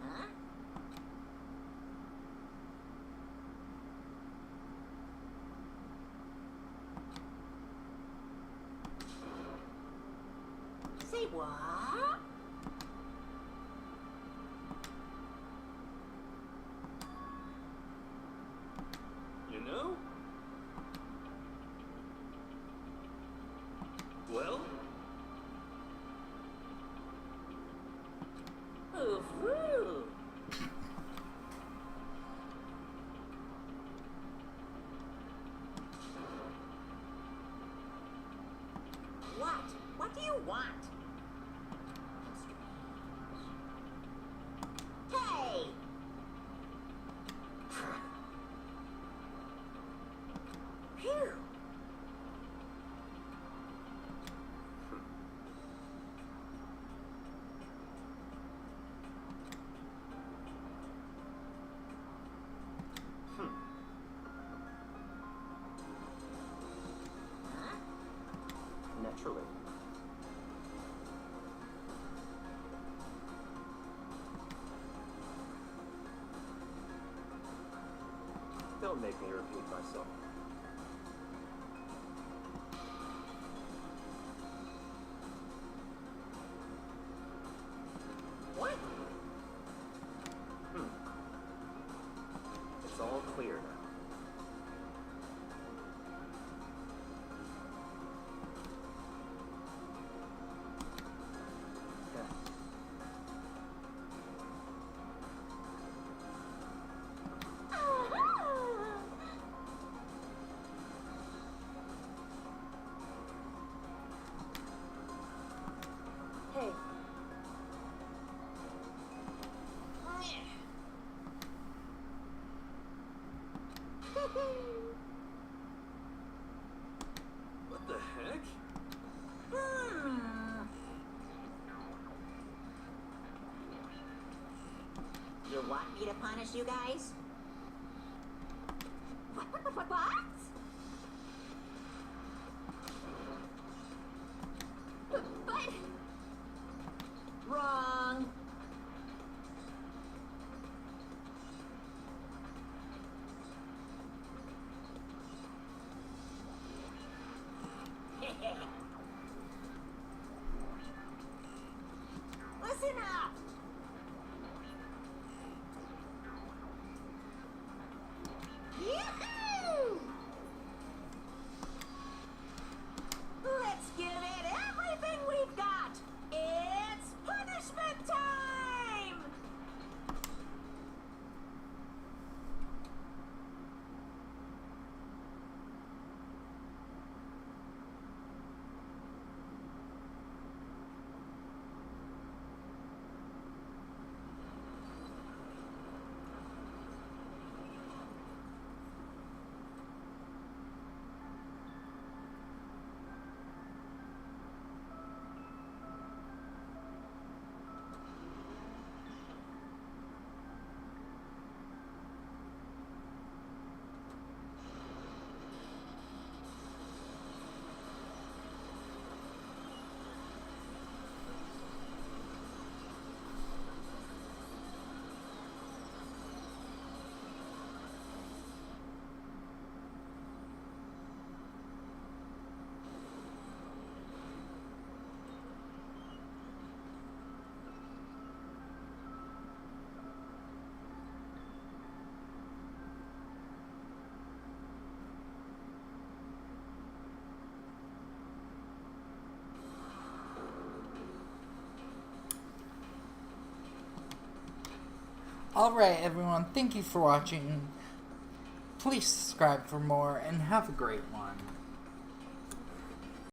Huh? Say what? You know? Well? Ooh-hoo. What? What do you want? Hey! Phew! Huh? Naturally. Don't make me repeat myself. What? It's all clear now. hey, What the heck? You want me to punish you guys? What? But... Wrong. Listen up! Yoo-hoo! Let's give it everything we've got! It's punishment time! Alright, everyone, thank you for watching. Please subscribe for more, and have a great one.